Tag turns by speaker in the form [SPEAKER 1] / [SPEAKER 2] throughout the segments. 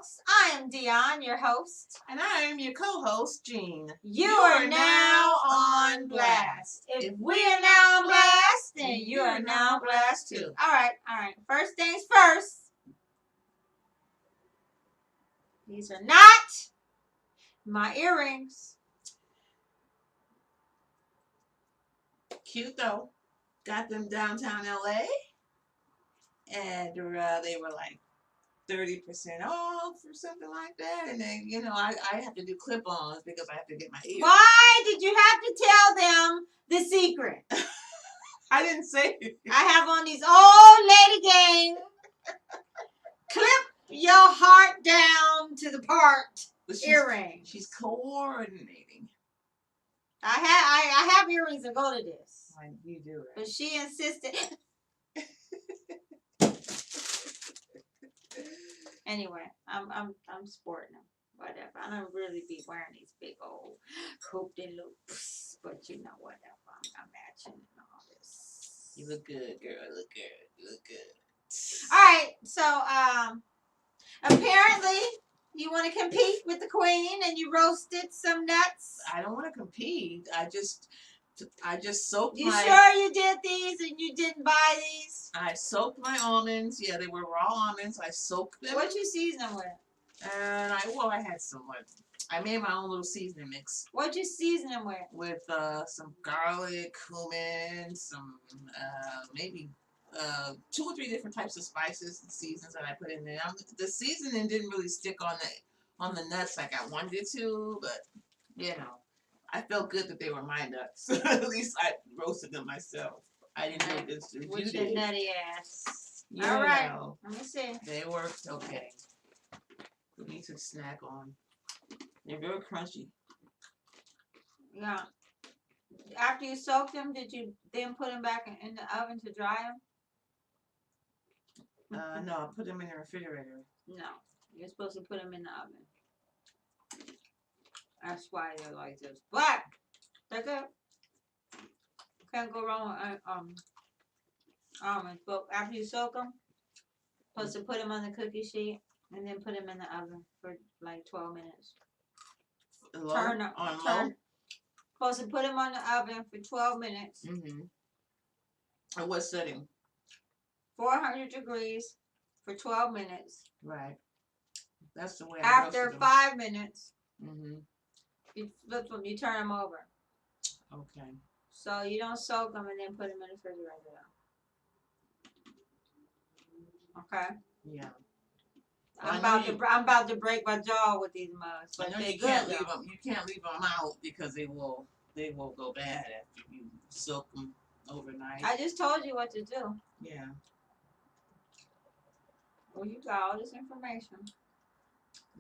[SPEAKER 1] Talks. I am Dion, your host.
[SPEAKER 2] And I am your co-host, Jean.
[SPEAKER 1] You are now on blast. If we are now on blast, then you are now on blast too. All right. First things first. These are not my earrings.
[SPEAKER 2] Cute though. Got them downtown LA. And they were like 30% off or something like that. And then, I have to do clip-ons because I have to get my ears.
[SPEAKER 1] Why did you have to tell them the secret?
[SPEAKER 2] I didn't say it.
[SPEAKER 1] I have on these old lady gang. Clip your heart down to the part earrings.
[SPEAKER 2] She's coordinating.
[SPEAKER 1] I have earrings that go to this.
[SPEAKER 2] You do, right?
[SPEAKER 1] But she insisted. Anyway, I'm sporting them. Whatever. I don't really be wearing these big old cooped loops, but whatever. I'm matching and all this.
[SPEAKER 2] You look good, girl. You look good.
[SPEAKER 1] All right. So apparently you want to compete with the queen, and you roasted some nuts.
[SPEAKER 2] I don't want to compete. I just soaked
[SPEAKER 1] You sure you did these and you didn't buy these?
[SPEAKER 2] I soaked my almonds. Yeah, they were raw almonds. I soaked them.
[SPEAKER 1] What'd you season them with?
[SPEAKER 2] And I had some. I made my own little seasoning mix.
[SPEAKER 1] What'd you season them with?
[SPEAKER 2] With some garlic, cumin, some maybe 2 or 3 different types of spices and seasons that I put in there. The seasoning didn't really stick on the nuts like I wanted it to, but I felt good that they were my nuts. At least I roasted them myself. I didn't do this.
[SPEAKER 1] With your nutty ass.
[SPEAKER 2] All
[SPEAKER 1] right. Let me see.
[SPEAKER 2] They worked okay. We need to snack on. They're very crunchy.
[SPEAKER 1] Yeah. After you soaked them, did you then put them back in the oven to dry them?
[SPEAKER 2] No, I put them in the refrigerator.
[SPEAKER 1] No. You're supposed to put them in the oven. That's why they're like this. But they're good. Can't go wrong with almonds. But after you soak them, supposed to put them on the cookie sheet and then put them in the oven for like 12 minutes.
[SPEAKER 2] Low?
[SPEAKER 1] Supposed to put them on the oven for 12 minutes.
[SPEAKER 2] Mm-hmm. At what setting?
[SPEAKER 1] 400 degrees for 12 minutes.
[SPEAKER 2] Right. That's the way.
[SPEAKER 1] After 5 minutes.
[SPEAKER 2] Mm-hmm.
[SPEAKER 1] You flip them, you turn them over.
[SPEAKER 2] Okay.
[SPEAKER 1] So you don't soak them and then put them in the refrigerator. Okay.
[SPEAKER 2] Yeah.
[SPEAKER 1] I'm about to break my jaw with these mugs, but
[SPEAKER 2] you can't leave them. You can't leave them out because they will go bad after you soak them overnight.
[SPEAKER 1] I just told you what to do.
[SPEAKER 2] Yeah.
[SPEAKER 1] Well, you got all this information.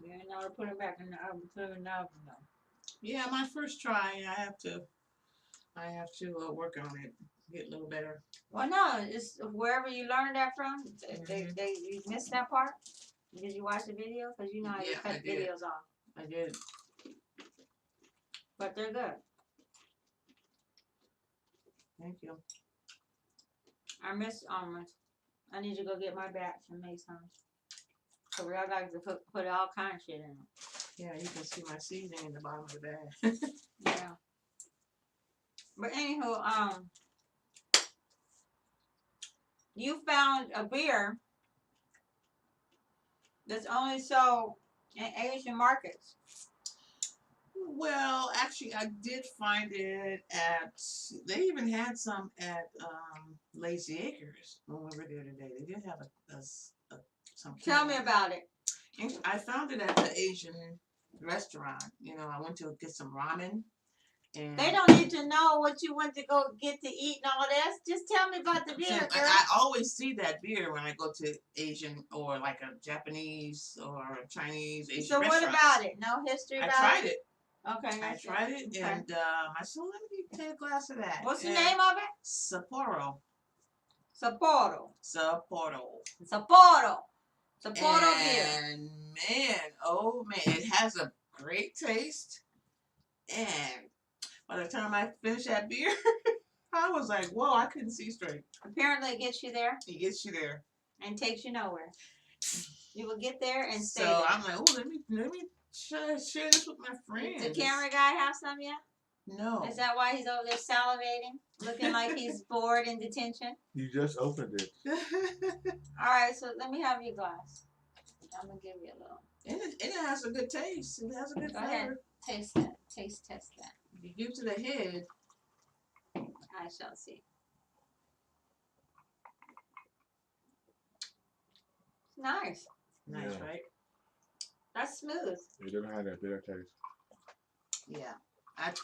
[SPEAKER 1] You ain't know to put them back in the oven. Put them in the oven though.
[SPEAKER 2] Yeah, my first try. I have to work on it, get a little better.
[SPEAKER 1] Well, no, it's wherever you learned that from. You missed that part. Did you watch the video? Because you know how you cut videos off.
[SPEAKER 2] I did.
[SPEAKER 1] But they're good.
[SPEAKER 2] Thank you.
[SPEAKER 1] I miss almonds. I need to go get my batch and make some. So I like to put all kind of shit in them.
[SPEAKER 2] Yeah, you can see my seasoning in the bottom of the bag.
[SPEAKER 1] Yeah. But anywho, you found a beer that's only sold in Asian markets.
[SPEAKER 2] Well, actually, I did find it they even had some at Lazy Acres when we were there today. They did have some.
[SPEAKER 1] Tell me about it.
[SPEAKER 2] I found it at the Asian restaurant. I went to get some ramen. And
[SPEAKER 1] they don't need to know what you went to go get to eat and all that. Just tell me about the beer, girl.
[SPEAKER 2] I always see that beer when I go to Asian or like a Japanese or a Chinese Asian
[SPEAKER 1] So
[SPEAKER 2] restaurant.
[SPEAKER 1] what about it? No history about it?
[SPEAKER 2] I tried it.
[SPEAKER 1] Okay.
[SPEAKER 2] I tried it,
[SPEAKER 1] okay.
[SPEAKER 2] And I said, let me take a glass of that.
[SPEAKER 1] What's the name of it?
[SPEAKER 2] Sapporo.
[SPEAKER 1] Sapporo beer.
[SPEAKER 2] And man, it has a great taste. And by the time I finished that beer, I was like, whoa, I couldn't see straight.
[SPEAKER 1] Apparently it gets you there.
[SPEAKER 2] It gets you there.
[SPEAKER 1] And takes you nowhere. You will get there and stay
[SPEAKER 2] So
[SPEAKER 1] there.
[SPEAKER 2] I'm like, oh, let me share this with my friends.
[SPEAKER 1] Did the camera guy have some yet?
[SPEAKER 2] No.
[SPEAKER 1] Is that why he's over there salivating, looking like he's bored in detention?
[SPEAKER 3] You just opened it.
[SPEAKER 1] All right, so let me have your glass. I'm gonna give you a little.
[SPEAKER 2] And it has a good taste. It has a good
[SPEAKER 1] Go
[SPEAKER 2] flavor.
[SPEAKER 1] ahead. Taste that. Taste test that.
[SPEAKER 2] If you give it to the head.
[SPEAKER 1] I shall see. Nice.
[SPEAKER 2] Nice,
[SPEAKER 3] Yeah.
[SPEAKER 2] right?
[SPEAKER 1] That's smooth.
[SPEAKER 3] It doesn't have that bitter taste.
[SPEAKER 2] Yeah.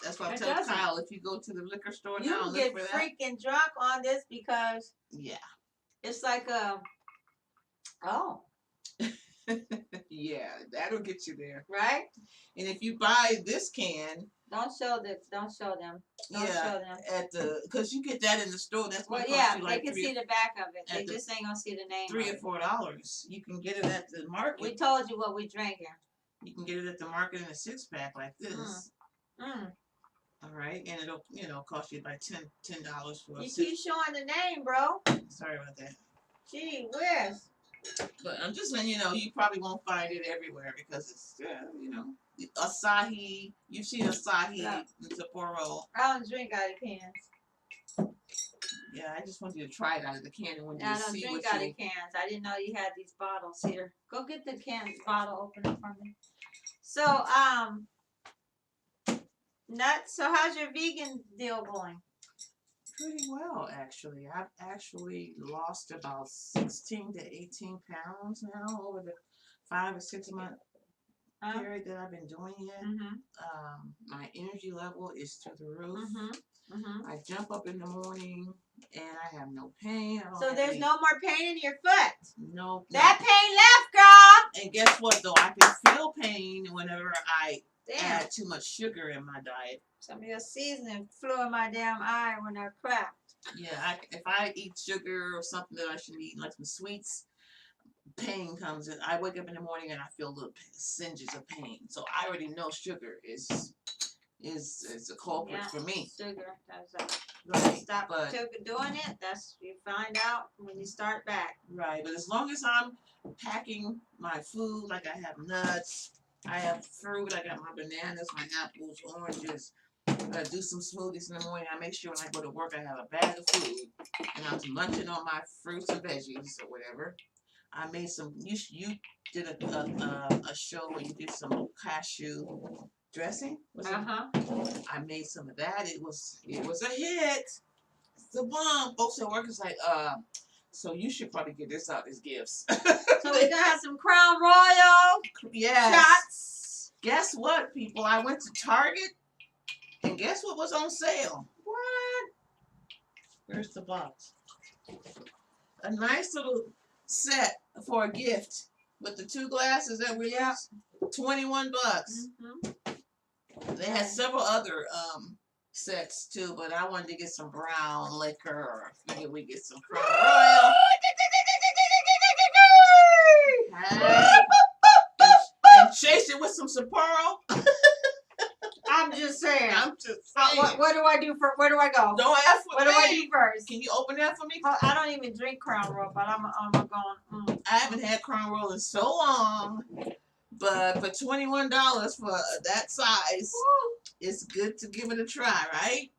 [SPEAKER 2] That's why I
[SPEAKER 1] It
[SPEAKER 2] tell
[SPEAKER 1] doesn't.
[SPEAKER 2] Kyle, if you go to the liquor store
[SPEAKER 1] You
[SPEAKER 2] now,
[SPEAKER 1] can
[SPEAKER 2] look
[SPEAKER 1] get
[SPEAKER 2] for that.
[SPEAKER 1] freaking drunk on this because
[SPEAKER 2] Yeah.
[SPEAKER 1] it's like a. Oh,
[SPEAKER 2] Yeah, that'll get you there.
[SPEAKER 1] right?
[SPEAKER 2] And if you buy this can,
[SPEAKER 1] Don't show them. Don't show them. Don't
[SPEAKER 2] yeah,
[SPEAKER 1] show them.
[SPEAKER 2] at the, because you get that in the store, that's
[SPEAKER 1] Well,
[SPEAKER 2] what
[SPEAKER 1] yeah,
[SPEAKER 2] costs you
[SPEAKER 1] they
[SPEAKER 2] like
[SPEAKER 1] can
[SPEAKER 2] three,
[SPEAKER 1] see the back of it. They
[SPEAKER 2] at the-
[SPEAKER 1] just ain't gonna see the name.
[SPEAKER 2] $3
[SPEAKER 1] of
[SPEAKER 2] or
[SPEAKER 1] it.
[SPEAKER 2] $4. You can get it at the market.
[SPEAKER 1] We told you what we drinking.
[SPEAKER 2] You can get it at the market in a 6-pack like this.
[SPEAKER 1] Mm.
[SPEAKER 2] All right, and it'll cost you like $10 for a
[SPEAKER 1] You
[SPEAKER 2] six.
[SPEAKER 1] keep showing the name, bro.
[SPEAKER 2] Sorry about that.
[SPEAKER 1] Gee whiz.
[SPEAKER 2] But I'm just letting you know, you probably won't find it everywhere because it's, Asahi. You've seen Asahi
[SPEAKER 1] Yeah.
[SPEAKER 2] and Sapporo.
[SPEAKER 1] I don't drink out of cans.
[SPEAKER 2] Yeah, I just want you to try it out of the can and when
[SPEAKER 1] Yeah, I
[SPEAKER 2] you
[SPEAKER 1] don't
[SPEAKER 2] see
[SPEAKER 1] drink
[SPEAKER 2] what
[SPEAKER 1] out
[SPEAKER 2] you.
[SPEAKER 1] of cans. I didn't know you had these bottles here. Go get the bottle opener for me. So, nuts. So, how's your vegan deal going?
[SPEAKER 2] Pretty well, actually. I've actually lost about 16 to 18 pounds now over the 5 or 6 month period that I've been doing it.
[SPEAKER 1] Mm-hmm.
[SPEAKER 2] My energy level is through the roof.
[SPEAKER 1] Mm-hmm. Mm-hmm.
[SPEAKER 2] I jump up in the morning and I have no pain. I don't
[SPEAKER 1] So
[SPEAKER 2] have
[SPEAKER 1] there's
[SPEAKER 2] any-
[SPEAKER 1] no more pain in your foot.
[SPEAKER 2] no.
[SPEAKER 1] That pain left, girl.
[SPEAKER 2] And guess what though? I can feel pain whenever I
[SPEAKER 1] Damn.
[SPEAKER 2] add too much sugar in my diet.
[SPEAKER 1] Some of your seasoning flew in my damn eye when I cracked.
[SPEAKER 2] Yeah, if I eat sugar or something that I shouldn't eat, like some sweets, pain comes in. I wake up in the morning and I feel little singes of pain. So I already know sugar is a culprit
[SPEAKER 1] Yeah,
[SPEAKER 2] for me.
[SPEAKER 1] Sugar. That's
[SPEAKER 2] Right.
[SPEAKER 1] stop
[SPEAKER 2] But
[SPEAKER 1] doing it. That's you find out when you start back.
[SPEAKER 2] right, but as long as I'm packing my food, like I have nuts, I have fruit, I got my bananas, my apples, oranges. I do some smoothies in the morning. I make sure when I go to work, I have a bag of food, and I'm munching on my fruits and veggies or whatever. I made some. You did a show where you did some cashew dressing. Was it? I made some of that. It was a hit. It's a bomb. Folks at work is like, so you should probably give this out as gifts.
[SPEAKER 1] So we're gonna have some Crown Royal
[SPEAKER 2] Yes.
[SPEAKER 1] shots.
[SPEAKER 2] Guess what, people? I went to Target, and guess what was on sale?
[SPEAKER 1] What?
[SPEAKER 2] Where's the box? A nice little set for a gift with the 2 glasses that we use. $21.
[SPEAKER 1] Mm-hmm.
[SPEAKER 2] They had several other sets too, but I wanted to get some brown liquor. I figured we get some Crown Royal. Hey. And chase it with some Sapporo.
[SPEAKER 1] I'm just saying.
[SPEAKER 2] I'm just saying.
[SPEAKER 1] What do I do for? Where do I go?
[SPEAKER 2] Don't ask for
[SPEAKER 1] What do I
[SPEAKER 2] me.
[SPEAKER 1] do first?
[SPEAKER 2] Can you open that for me?
[SPEAKER 1] Oh, I don't even drink Crown Royal, but I'm going.
[SPEAKER 2] I haven't had Crown Royal in so long, but for $21 for that size, it's good to give it a try, right?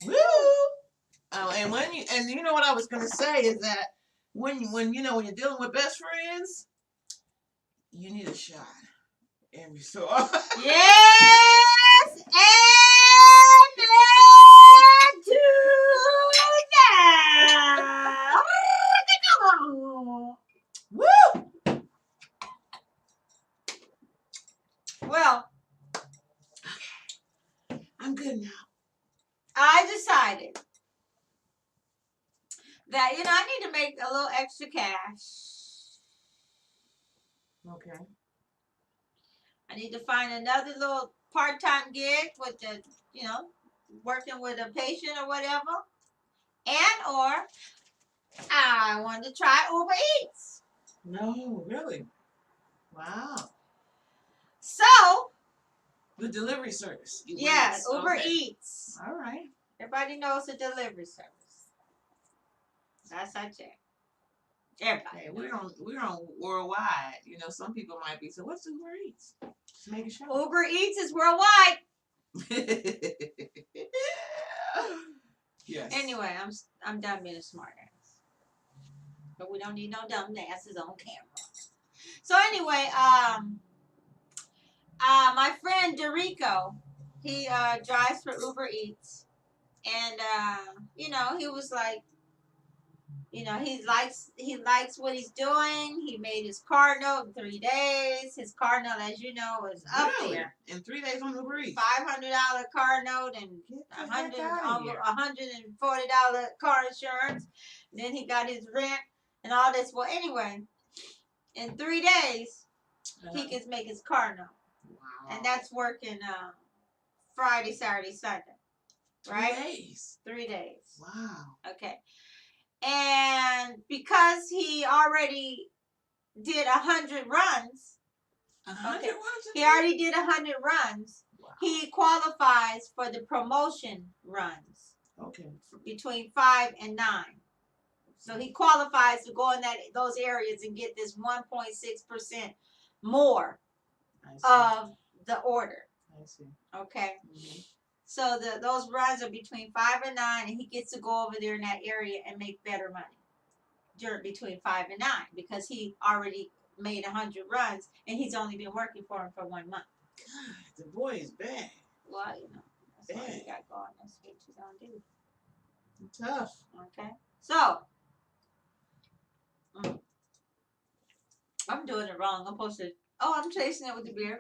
[SPEAKER 2] Woo! Oh, and you know what I was gonna say is that when you're dealing with best friends, you need a shot every so often.
[SPEAKER 1] Yes, and to that.
[SPEAKER 2] Woo!
[SPEAKER 1] Well,
[SPEAKER 2] I'm good now.
[SPEAKER 1] I decided that I need to make a little extra cash.
[SPEAKER 2] Okay.
[SPEAKER 1] I need to find another little part-time gig with the, working with a patient or whatever. Or I wanted to try Uber Eats.
[SPEAKER 2] No, really. Wow.
[SPEAKER 1] So,
[SPEAKER 2] The delivery service.
[SPEAKER 1] yes, Uber
[SPEAKER 2] Okay.
[SPEAKER 1] Eats.
[SPEAKER 2] All right.
[SPEAKER 1] Everybody knows the delivery service. That's our check. Everybody.
[SPEAKER 2] Hey, we're on worldwide. You know, some people might be. So what's Uber Eats? Just make sure.
[SPEAKER 1] Uber Eats is worldwide.
[SPEAKER 2] Yes.
[SPEAKER 1] Anyway, I'm done being a smart ass. But we don't need no dumb asses on camera. So anyway, my friend Dorico, he drives for Uber Eats, and you know, he was like, you know, he likes what he's doing. He made his car note in 3 days. His car note, as you know, is up
[SPEAKER 2] Really?
[SPEAKER 1] there.
[SPEAKER 2] In 3 days on Uber Eats.
[SPEAKER 1] $500 car note and
[SPEAKER 2] Get the heck outta here.
[SPEAKER 1] $140 car insurance. And then he got his rent and all this. Well, anyway, in 3 days, he can make his car note.
[SPEAKER 2] Wow.
[SPEAKER 1] And that's working Friday, Saturday, Sunday. Right?
[SPEAKER 2] 3 days.
[SPEAKER 1] 3 days.
[SPEAKER 2] Wow.
[SPEAKER 1] Okay. And because he already did 100 runs,
[SPEAKER 2] 100
[SPEAKER 1] okay,
[SPEAKER 2] runs?
[SPEAKER 1] he already did 100 runs.
[SPEAKER 2] Wow.
[SPEAKER 1] He qualifies for the promotion runs
[SPEAKER 2] Okay.
[SPEAKER 1] between 5 and 9. So he qualifies to go in those areas and get this 1.6% more
[SPEAKER 2] I see.
[SPEAKER 1] of the order.
[SPEAKER 2] I see.
[SPEAKER 1] Okay.
[SPEAKER 2] Mm-hmm.
[SPEAKER 1] So those runs are between 5 and 9, and he gets to go over there in that area and make better money between 5 and 9 because he already made 100 runs and he's only been working for him for 1 month.
[SPEAKER 2] God, the boy is bad.
[SPEAKER 1] Well, you know, that's what
[SPEAKER 2] Bad.
[SPEAKER 1] you got going. That's what you gonna do.
[SPEAKER 2] Tough.
[SPEAKER 1] Okay. So I'm doing it wrong. I'm supposed to. Oh, I'm chasing it with the beer.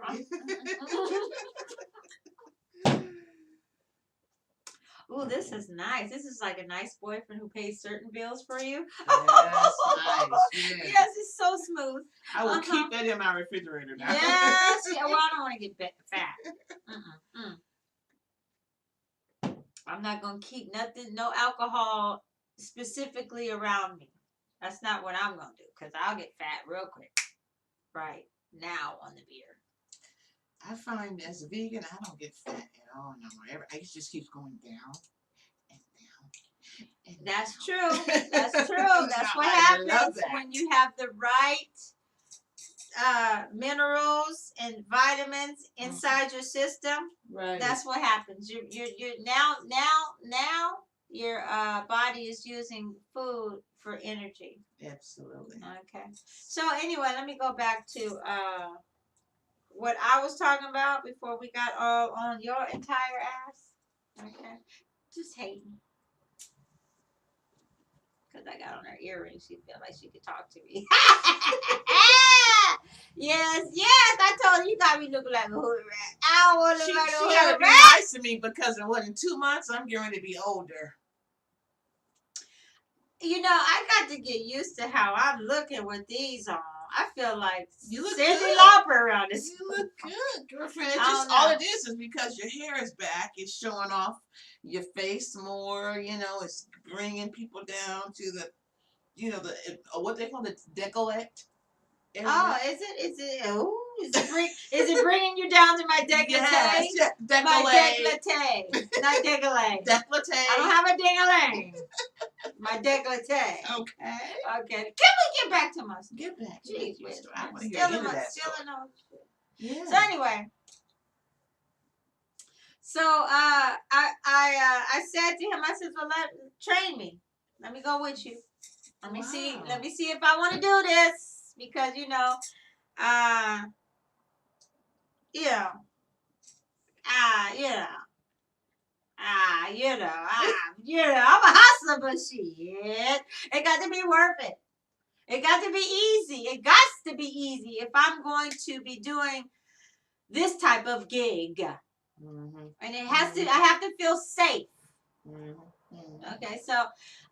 [SPEAKER 1] Ooh, this is nice. This is like a nice boyfriend who pays certain bills for you.
[SPEAKER 2] Yes, nice. Yes.
[SPEAKER 1] Yes, it's so smooth.
[SPEAKER 2] I will keep that in my refrigerator now.
[SPEAKER 1] Yes. Yeah, well, I don't want to get fat. I'm not going to keep nothing, no alcohol specifically around me. That's not what I'm going to do because I'll get fat real quick. Right now on the beer.
[SPEAKER 2] I find as a vegan, I don't get fat at all no more. It just keeps going down and down. And
[SPEAKER 1] That's
[SPEAKER 2] down.
[SPEAKER 1] true. That's true. That's what happens when you have the right minerals and vitamins inside your system.
[SPEAKER 2] Right.
[SPEAKER 1] That's what happens. You're now your body is using food for energy.
[SPEAKER 2] Absolutely.
[SPEAKER 1] Okay. So anyway, let me go back to what I was talking about before we got all on your entire ass. Okay. Just hating. Because I got on her earrings. She felt like she could talk to me. Yes. I told you got me looking like a hood rat. I don't want to look like a
[SPEAKER 2] She
[SPEAKER 1] hood
[SPEAKER 2] gotta be
[SPEAKER 1] rat.
[SPEAKER 2] nice to me because in 2 months I'm getting ready to be older.
[SPEAKER 1] You know, I got to get used to how I'm looking with these on. I feel like
[SPEAKER 2] You look
[SPEAKER 1] Cyndi
[SPEAKER 2] good.
[SPEAKER 1] Lauper around this.
[SPEAKER 2] You look good, girlfriend. It's
[SPEAKER 1] I
[SPEAKER 2] just
[SPEAKER 1] don't
[SPEAKER 2] all
[SPEAKER 1] know.
[SPEAKER 2] it is because your hair is back. It's showing off your face more. You know, it's bringing people down to the, you know, the what they call it, decollete. area.
[SPEAKER 1] Oh, is it? Ooh, is it bringing you down to my décolleté?
[SPEAKER 2] Yes, yeah,
[SPEAKER 1] My
[SPEAKER 2] decollete.
[SPEAKER 1] décolleté, not décolleté.
[SPEAKER 2] Decollete.
[SPEAKER 1] I don't have a ding-a-ling. My décolleté.
[SPEAKER 2] Okay.
[SPEAKER 1] Okay. Can we get back to my story?
[SPEAKER 2] Get back.
[SPEAKER 1] Jeez,
[SPEAKER 2] Get
[SPEAKER 1] whiz,
[SPEAKER 2] back. I want to hear
[SPEAKER 1] still
[SPEAKER 2] the
[SPEAKER 1] in
[SPEAKER 2] end of
[SPEAKER 1] my,
[SPEAKER 2] that
[SPEAKER 1] still
[SPEAKER 2] story.
[SPEAKER 1] in all shit.
[SPEAKER 2] Yeah.
[SPEAKER 1] So anyway, I said to him, I said, well, train me. Let me go with you. Let me see if I want to do this because you know, I'm a hustler, but shit, it got to be worth it. It got to be easy. It got to be easy if I'm going to be doing this type of gig.
[SPEAKER 2] Mm-hmm.
[SPEAKER 1] And it has to, I have to feel safe.
[SPEAKER 2] Mm-hmm.
[SPEAKER 1] Okay, so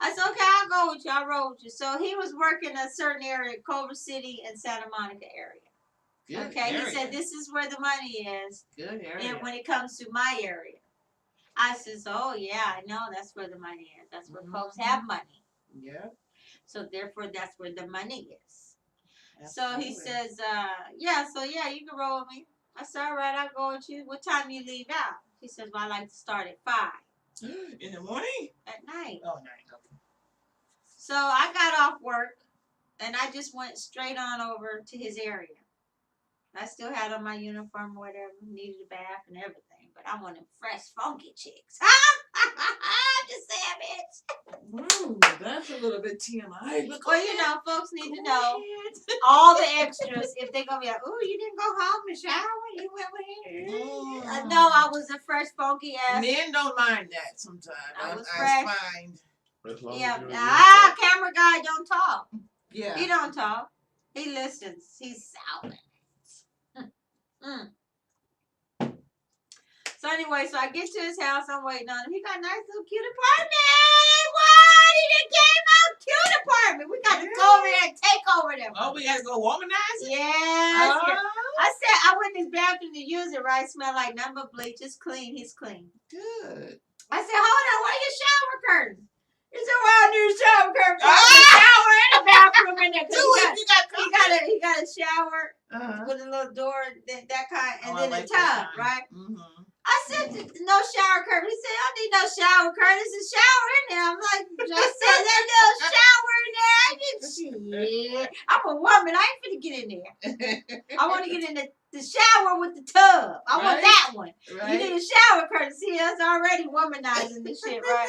[SPEAKER 1] I said, okay, I'll go with you. I'll roll with you. So he was working a certain area, Culver City and Santa Monica area.
[SPEAKER 2] Good
[SPEAKER 1] Okay,
[SPEAKER 2] area.
[SPEAKER 1] he said, this is where the money is
[SPEAKER 2] Good area.
[SPEAKER 1] when it comes to my area. I says, oh, yeah, I know that's where the money is. That's where folks have money.
[SPEAKER 2] Yeah.
[SPEAKER 1] So therefore, that's where the money is.
[SPEAKER 2] Absolutely.
[SPEAKER 1] So he says, you can roll with me. I said, all right, I'll go with you. What time you leave out? He says, well, I like to start at 5.
[SPEAKER 2] In the morning?
[SPEAKER 1] At night.
[SPEAKER 2] Oh, night. Okay.
[SPEAKER 1] So I got off work and I just went straight on over to his area. I still had on my uniform or whatever, needed a bath and everything, but I wanted fresh, funky chicks. I'm just saying, bitch.
[SPEAKER 2] That's a little bit TMI. But
[SPEAKER 1] Well, you know, folks need to know
[SPEAKER 2] ahead.
[SPEAKER 1] all the extras if they're gonna be like, "Ooh, you didn't go home and shower, you went with here." No, I was a fresh, funky ass.
[SPEAKER 2] Men don't mind that sometimes.
[SPEAKER 1] I was
[SPEAKER 2] I
[SPEAKER 1] fresh.
[SPEAKER 2] find.
[SPEAKER 3] As long
[SPEAKER 1] Yeah,
[SPEAKER 3] as you're
[SPEAKER 1] camera guy don't talk.
[SPEAKER 2] Yeah.
[SPEAKER 1] He don't talk. He listens. He's silent. So anyway, so I get to his house. I'm waiting on him. He got a nice little cute apartment. What? He done came out cute apartment. We got to go over there and take over them.
[SPEAKER 2] Oh, we gotta go womanize it?
[SPEAKER 1] Yes.
[SPEAKER 2] Oh.
[SPEAKER 1] I said I went in his bathroom to use it. Right, smell like nothing but bleach. It's clean. He's clean.
[SPEAKER 2] Good.
[SPEAKER 1] I said, hold on, where your shower curtains? He said, well, I need a shower curtain. I said, shower in the bathroom in there. 'Cause he got a shower with a little door, that kind, and then a tub, right?
[SPEAKER 2] Mm-hmm.
[SPEAKER 1] I said, no shower curtain. He said, I don't need no shower curtain. There's a shower in there. I'm like, I said, there's no shower in there. I didn't shit. I'm a woman. I ain't finna get in there. I want to get in the shower with the tub. I want that one.
[SPEAKER 2] Right.
[SPEAKER 1] You need a shower curtain. See, that's already womanizing the shit, right?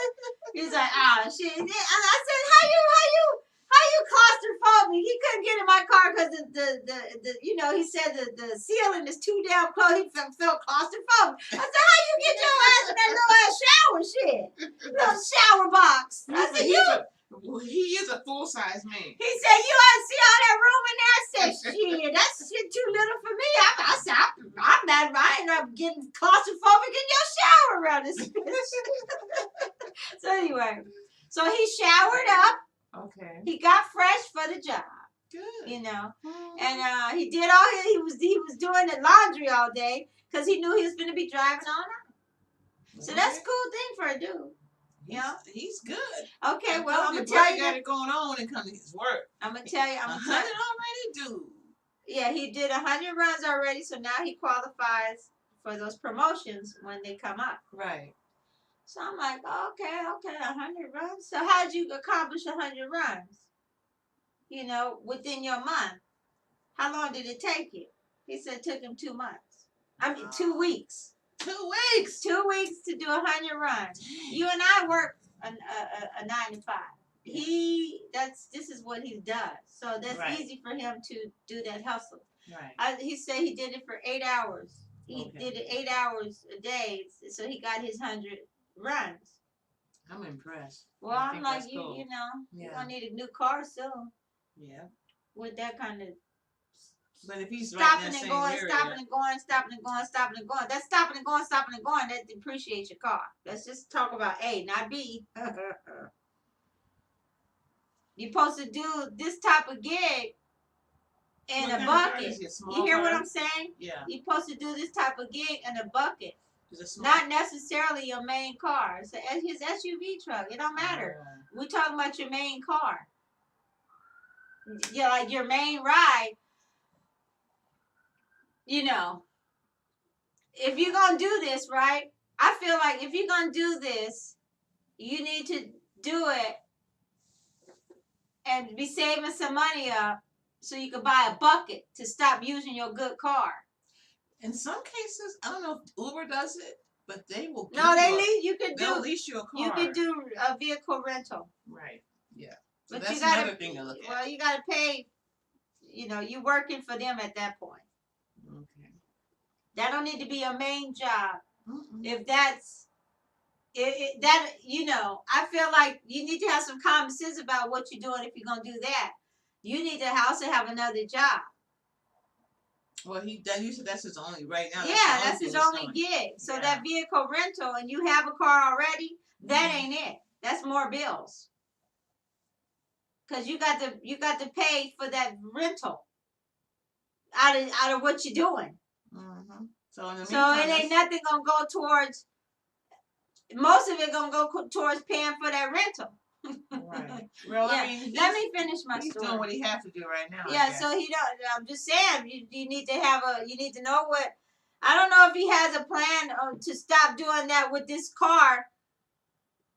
[SPEAKER 1] He's like, ah, shit. And I said, how you claustrophobic? He couldn't get in my car because the you know, he said the ceiling is too damn close. He felt claustrophobic. I said, how you get your ass in that little ass shower shit? Little shower box. I said,
[SPEAKER 2] he is a full-size man.
[SPEAKER 1] he said, you ought to see all that room in there. I said, shit, that's shit too little for me. I said, I'm not right, and I'm getting claustrophobic in your shower around this bitch. So anyway, so he showered up.
[SPEAKER 2] Okay.
[SPEAKER 1] He got fresh for the job,
[SPEAKER 2] Good.
[SPEAKER 1] you know, and he did all he was doing the laundry all day because he knew he was going to be driving all night. So that's a cool thing for a dude. Yeah,
[SPEAKER 2] he's good.
[SPEAKER 1] Okay, well, I'm gonna tell you.
[SPEAKER 2] Got it going on and come to his work.
[SPEAKER 1] I'm gonna tell you.
[SPEAKER 2] 100 already, dude.
[SPEAKER 1] Yeah, he did 100 runs already, so now he qualifies for those promotions when they come up.
[SPEAKER 2] Right.
[SPEAKER 1] So I'm like, okay, 100 runs. So how'd you accomplish 100 runs? You know, within your month. How long did it take you? He said it took him 2 months. I mean, 2 weeks.
[SPEAKER 2] 2 weeks.
[SPEAKER 1] 2 weeks to do 100 runs. You and I work a 9 to 5. This is what he does. So that's easy for him to do that hustle.
[SPEAKER 2] Right.
[SPEAKER 1] He said he did it for 8 hours. He did it 8 hours a day, so he got his 100 runs.
[SPEAKER 2] I'm impressed.
[SPEAKER 1] Well, I'm like, you know, you're gonna need a new car soon.
[SPEAKER 2] Yeah.
[SPEAKER 1] With that kind of
[SPEAKER 2] but if he's
[SPEAKER 1] stopping
[SPEAKER 2] right in
[SPEAKER 1] and
[SPEAKER 2] that
[SPEAKER 1] going,
[SPEAKER 2] same area,
[SPEAKER 1] stopping and going, stopping and going, stopping and going. That's stopping and going, stopping and going. That depreciates your car. Let's just talk about A, not B. You're supposed to do this type of gig in a bucket. You hear what I'm saying?
[SPEAKER 2] Yeah.
[SPEAKER 1] You're supposed to do this type of gig in a bucket. Not necessarily your main car. It's his SUV truck. It don't matter. We're talking about your main car. Yeah, like your main ride. You know, if you're going to do this, right, I feel like if you're going to do this, you need to do it and be saving some money up so you can buy a bucket to stop using your good car.
[SPEAKER 2] In some cases, I don't know if Uber does it, but they will.
[SPEAKER 1] No, they'll lease you a car. You can do a vehicle rental.
[SPEAKER 2] Right. Yeah. So
[SPEAKER 1] but
[SPEAKER 2] that's
[SPEAKER 1] you gotta,
[SPEAKER 2] another thing to look at.
[SPEAKER 1] Well, you got to pay. You know, you're working for them at that point.
[SPEAKER 2] Okay.
[SPEAKER 1] That don't need to be your main job.
[SPEAKER 2] Mm-mm.
[SPEAKER 1] If that's that, you know, I feel like you need to have some common sense about what you're doing if you're gonna do that. You need to also have another job.
[SPEAKER 2] Well, you said that's his only right now.
[SPEAKER 1] That's his only gig. So that vehicle rental, and you have a car already, that ain't it. That's more bills. Cause you got to pay for that rental out of what you're doing.
[SPEAKER 2] Mm-hmm. So
[SPEAKER 1] it ain't nothing gonna go towards. Most of it gonna go towards paying for that rental.
[SPEAKER 2] Right. Well,
[SPEAKER 1] yeah.
[SPEAKER 2] I mean,
[SPEAKER 1] let me finish my
[SPEAKER 2] he's
[SPEAKER 1] story.
[SPEAKER 2] doing what he has to do right now.
[SPEAKER 1] Yeah. So he don't. I'm just saying, you need to have you need to know what. I don't know if he has a plan to stop doing that with this car.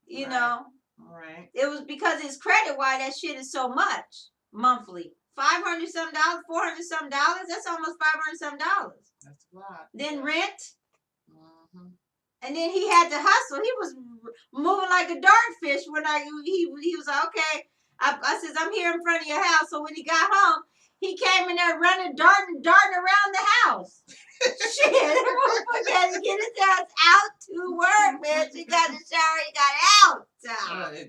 [SPEAKER 1] You know.
[SPEAKER 2] Right.
[SPEAKER 1] It was because his credit why that shit is so much. monthly. $500 some dollars, $400 some dollars. That's almost $500 some dollars.
[SPEAKER 2] That's a lot.
[SPEAKER 1] Then rent,
[SPEAKER 2] Mm-hmm.
[SPEAKER 1] and then he had to hustle. He was moving like a dartfish when he was like, okay. I says, I'm here in front of your house. So when he got home, he came in there running, darting around the house. Shit, that motherfucker had to get his ass out to work, man. He got in the shower, he got out.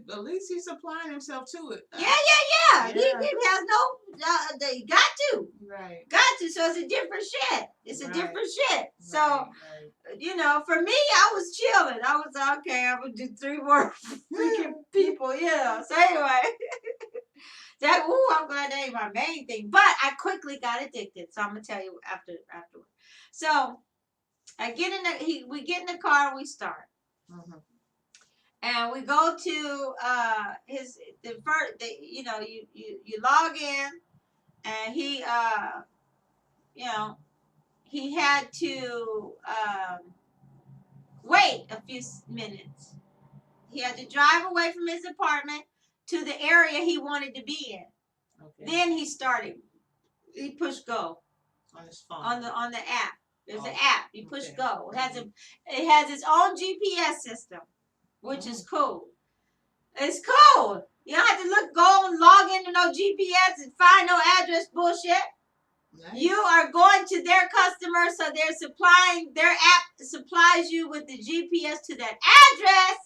[SPEAKER 2] At least he's supplying himself to it.
[SPEAKER 1] Yeah.
[SPEAKER 2] Yeah.
[SPEAKER 1] He has no, they got to.
[SPEAKER 2] Right.
[SPEAKER 1] Got to, so it's a different shit. It's a
[SPEAKER 2] Right.
[SPEAKER 1] different shit. So,
[SPEAKER 2] Right.
[SPEAKER 1] you know, for me, I was chilling. I was like, okay, I'm gonna do 3 more freaking people, yeah. So anyway, I'm glad that ain't my main thing. But I quickly got addicted, so I'm gonna tell you afterward. So I get in we get in the car and we start.
[SPEAKER 2] Mm-hmm.
[SPEAKER 1] And we go to you log in, and he he had to wait a few minutes. He had to drive away from his apartment to the area he wanted to be in.
[SPEAKER 2] Okay.
[SPEAKER 1] Then he pushed go
[SPEAKER 2] On his phone.
[SPEAKER 1] on the app. There's an
[SPEAKER 2] Oh,
[SPEAKER 1] app. You push
[SPEAKER 2] okay.
[SPEAKER 1] go. It has its own GPS system, which is cool. It's cool. You don't have to go and log into no GPS and find no address bullshit.
[SPEAKER 2] Nice.
[SPEAKER 1] You are going to their customer, so their app supplies you with the GPS to that address.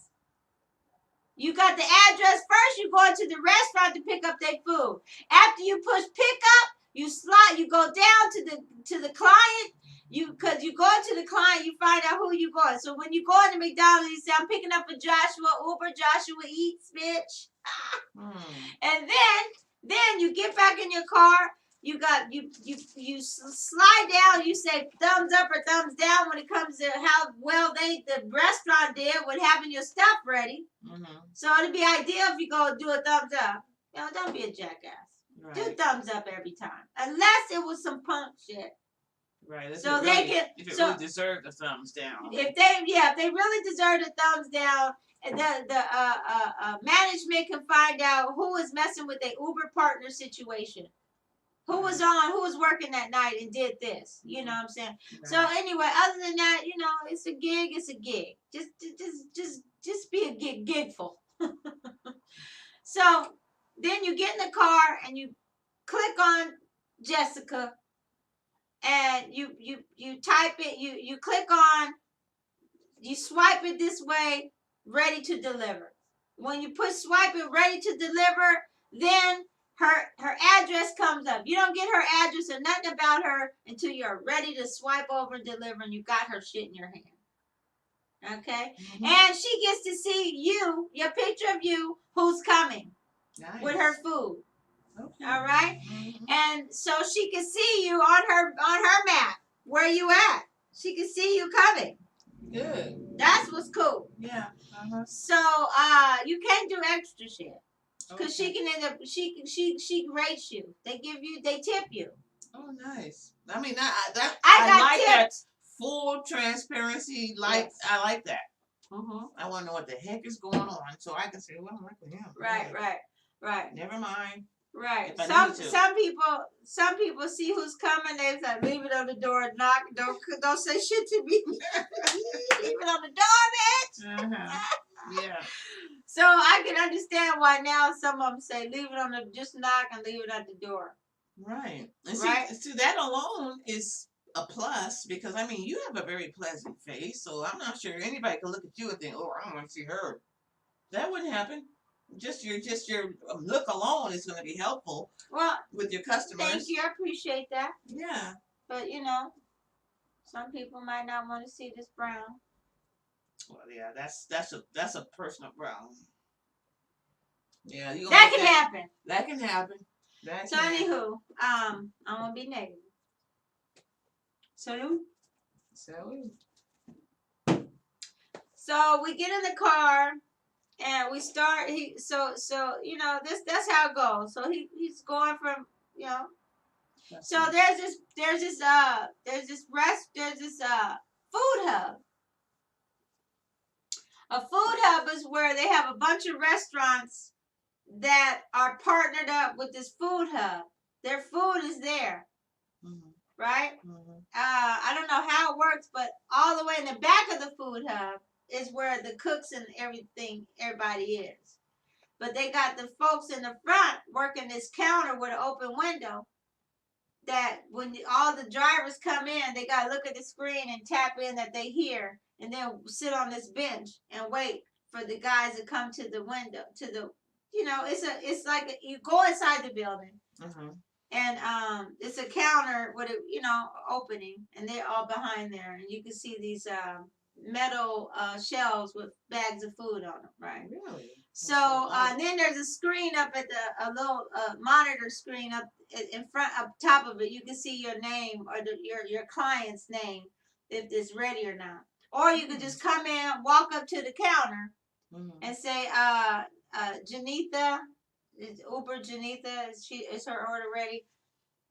[SPEAKER 1] You got the address first, you go into the restaurant to pick up their food. After you push pick up, you go down to the client. Cause you go to the client, you find out who you going. So when you go into McDonald's, you say, I'm picking up a Uber Joshua Eats, bitch. And then you get back in your car. You slide down. You say thumbs up or thumbs down when it comes to how well the restaurant did with having your stuff ready.
[SPEAKER 2] Mm-hmm.
[SPEAKER 1] So it'd be ideal if you go do a thumbs up. Don't be a jackass.
[SPEAKER 2] Right.
[SPEAKER 1] Do thumbs up every time, unless it was some punk shit.
[SPEAKER 2] Right.
[SPEAKER 1] So they can.
[SPEAKER 2] If it
[SPEAKER 1] So
[SPEAKER 2] really deserved a thumbs down.
[SPEAKER 1] if they really deserve a thumbs down, and the management can find out who is messing with their Uber partner situation. Who was working that night and did this? You know what I'm saying? Right. So anyway, other than that, it's a gig. It's a gig. Just be a gigful. So then you get in the car and you click on Jessica, and you type it. You click on. You swipe it this way, ready to deliver. When you push swipe it, ready to deliver, then her address comes up. You don't get her address or nothing about her until you're ready to swipe over and deliver, and you got her shit in your hand. Okay? Mm-hmm. And she gets to see your picture of you, who's coming. Nice. With her food. Okay. All right? Mm-hmm. And so she can see you on her map. Where you at? She can see you coming.
[SPEAKER 2] Good.
[SPEAKER 1] That's what's cool.
[SPEAKER 2] Yeah. Uh-huh.
[SPEAKER 1] So you can't do extra shit. Because she can end up, she rates you. They tip you.
[SPEAKER 2] Oh, nice. I mean, I
[SPEAKER 1] like
[SPEAKER 2] tips. That full transparency.
[SPEAKER 1] Yes.
[SPEAKER 2] I like that.
[SPEAKER 1] Mm-hmm.
[SPEAKER 2] I want to know what the heck is going on, so I can say, well, I'm working him.
[SPEAKER 1] Right.
[SPEAKER 2] Never mind.
[SPEAKER 1] Right. Some people see who's coming. They say, leave it on the door, knock. Don't say shit to me. Leave it on the door, bitch.
[SPEAKER 2] Uh-huh. Yeah.
[SPEAKER 1] So I can understand why now some of them say, leave it just knock and leave it at the door.
[SPEAKER 2] Right. And see, that alone is a plus, because I mean, you have a very pleasant face, so I'm not sure anybody can look at you and think, oh, I don't want to see her. That wouldn't happen. Just your look alone is going to be helpful. Well, with your customers.
[SPEAKER 1] Thank you. I appreciate that.
[SPEAKER 2] Yeah.
[SPEAKER 1] But some people might not want to see this brown.
[SPEAKER 2] Well, yeah, that's a personal problem. Yeah,
[SPEAKER 1] that can happen.
[SPEAKER 2] That can happen.
[SPEAKER 1] So anywho, I'm gonna be negative. Salud. So we get in the car and we start. That's how it goes. So he's going from So there's this food hub. A food hub is where they have a bunch of restaurants that are partnered up with this food hub. Their food is there, right? I don't know how it works, but all the way in the back of the food hub is where the cooks and everybody is. But they got the folks in the front working this counter with an open window. That when all the drivers come in, they gotta look at the screen and tap in that they hear, and then sit on this bench and wait for the guys to come to the window it's like you go inside the building. And it's a counter with a opening, and they're all behind there, and you can see these metal shelves with bags of food on them, right?
[SPEAKER 2] Really?
[SPEAKER 1] So and then there's a screen up at a little monitor screen up in front, up top of it. You can see your name or your client's name if it's ready or not. Or you could just come in, walk up to the counter, and say, Janitha, Uber Janitha, is her order ready?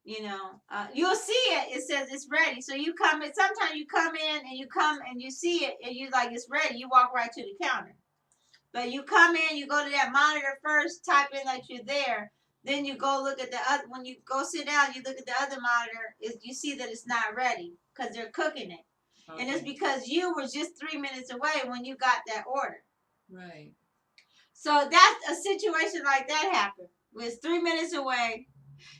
[SPEAKER 1] You'll see it. It says it's ready. So you come in. Sometimes you come in and you see it and you like it's ready. You walk right to the counter. But you come in, you go to that monitor first, type in that you're there. Then you go look at the other. When you go sit down, you look at the other monitor. You see that it's not ready because they're cooking it. Okay. And it's because you were just 3 minutes away when you got that order.
[SPEAKER 2] Right.
[SPEAKER 1] So that's a situation like that happened. It was 3 minutes away.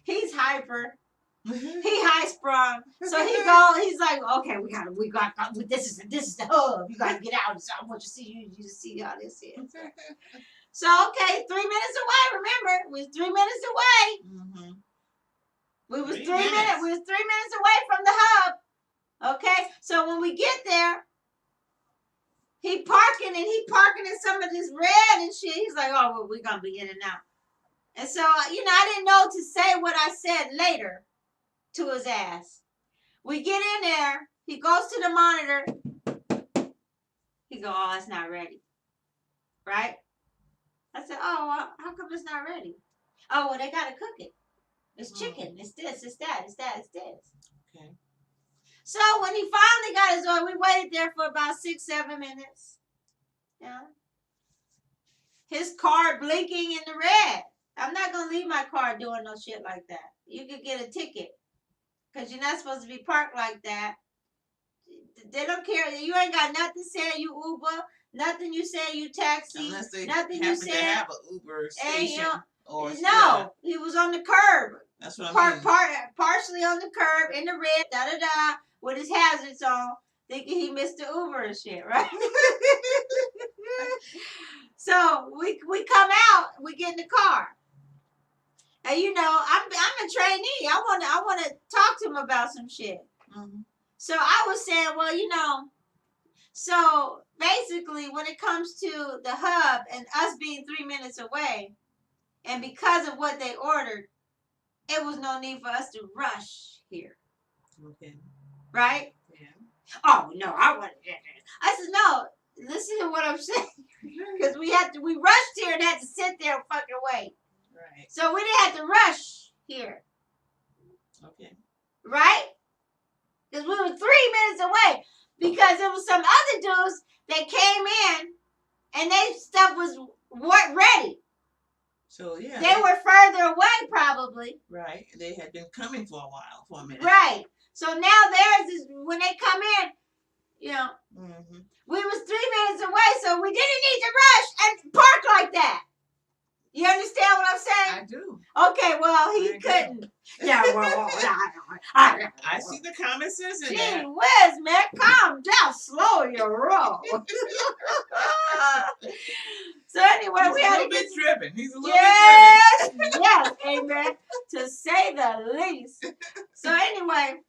[SPEAKER 1] He's hyper. He high sprung. So he's like, okay, we got this is the hub. You gotta get out. So I want you to see how this is. So okay, 3 minutes away. Remember, we was 3 minutes away. We was 3 minutes. We was 3 minutes away from the hub. Okay, so when we get there, he parking in some of this red and shit. He's like, oh, well, we're gonna be in and out. And so I didn't know to say what I said later to his ass. We get in there. He goes to the monitor. He go, oh, it's not ready. Right? I said, oh, well, how come it's not ready? Oh, well, they gotta cook it. It's chicken. It's this. It's that. It's that. It's this.
[SPEAKER 2] Okay.
[SPEAKER 1] So when he finally got his order, we waited there for about 6-7 minutes. Yeah. His car blinking in the red. I'm not gonna leave my car doing no shit like that. You could get a ticket. Because you're not supposed to be parked like that. They don't care. You ain't got nothing saying you Uber, nothing you say you taxi,
[SPEAKER 2] unless they
[SPEAKER 1] nothing
[SPEAKER 2] happen
[SPEAKER 1] you say.
[SPEAKER 2] to have an Uber station.
[SPEAKER 1] He was on the curb.
[SPEAKER 2] That's what I mean.
[SPEAKER 1] Partially on the curb in the red, with his hazards on, thinking he missed the Uber and shit, right? So we come out, we get in the car. And I'm a trainee. I wanna talk to him about some shit. So I was saying, well, so basically when it comes to the hub and us being 3 minutes away, and because of what they ordered, it was no need for us to rush here.
[SPEAKER 2] Okay.
[SPEAKER 1] Right?
[SPEAKER 2] Yeah.
[SPEAKER 1] Oh no, I want to. I said no. Listen to what I'm saying, because we rushed here and had to sit there and fucking wait.
[SPEAKER 2] Right.
[SPEAKER 1] So we didn't have to rush here.
[SPEAKER 2] Okay.
[SPEAKER 1] Right? Because we were 3 minutes away. Because there was some other dudes that came in and their stuff weren't ready.
[SPEAKER 2] So yeah.
[SPEAKER 1] They were further away probably.
[SPEAKER 2] Right. They had been coming for a minute.
[SPEAKER 1] Right. So now theirs is when they come in, we was 3 minutes away, so we didn't need to rush and park like that. You understand what I'm saying?
[SPEAKER 2] I do.
[SPEAKER 1] Okay, well, he couldn't. Yeah, well,
[SPEAKER 2] I see the common sense in that.
[SPEAKER 1] Gee whiz, man, calm down, slow your roll. So anyway,
[SPEAKER 2] He's
[SPEAKER 1] we
[SPEAKER 2] a
[SPEAKER 1] had
[SPEAKER 2] little
[SPEAKER 1] to
[SPEAKER 2] bit driven. He's a little
[SPEAKER 1] bit driven. Yes, amen, to say the least. So anyway,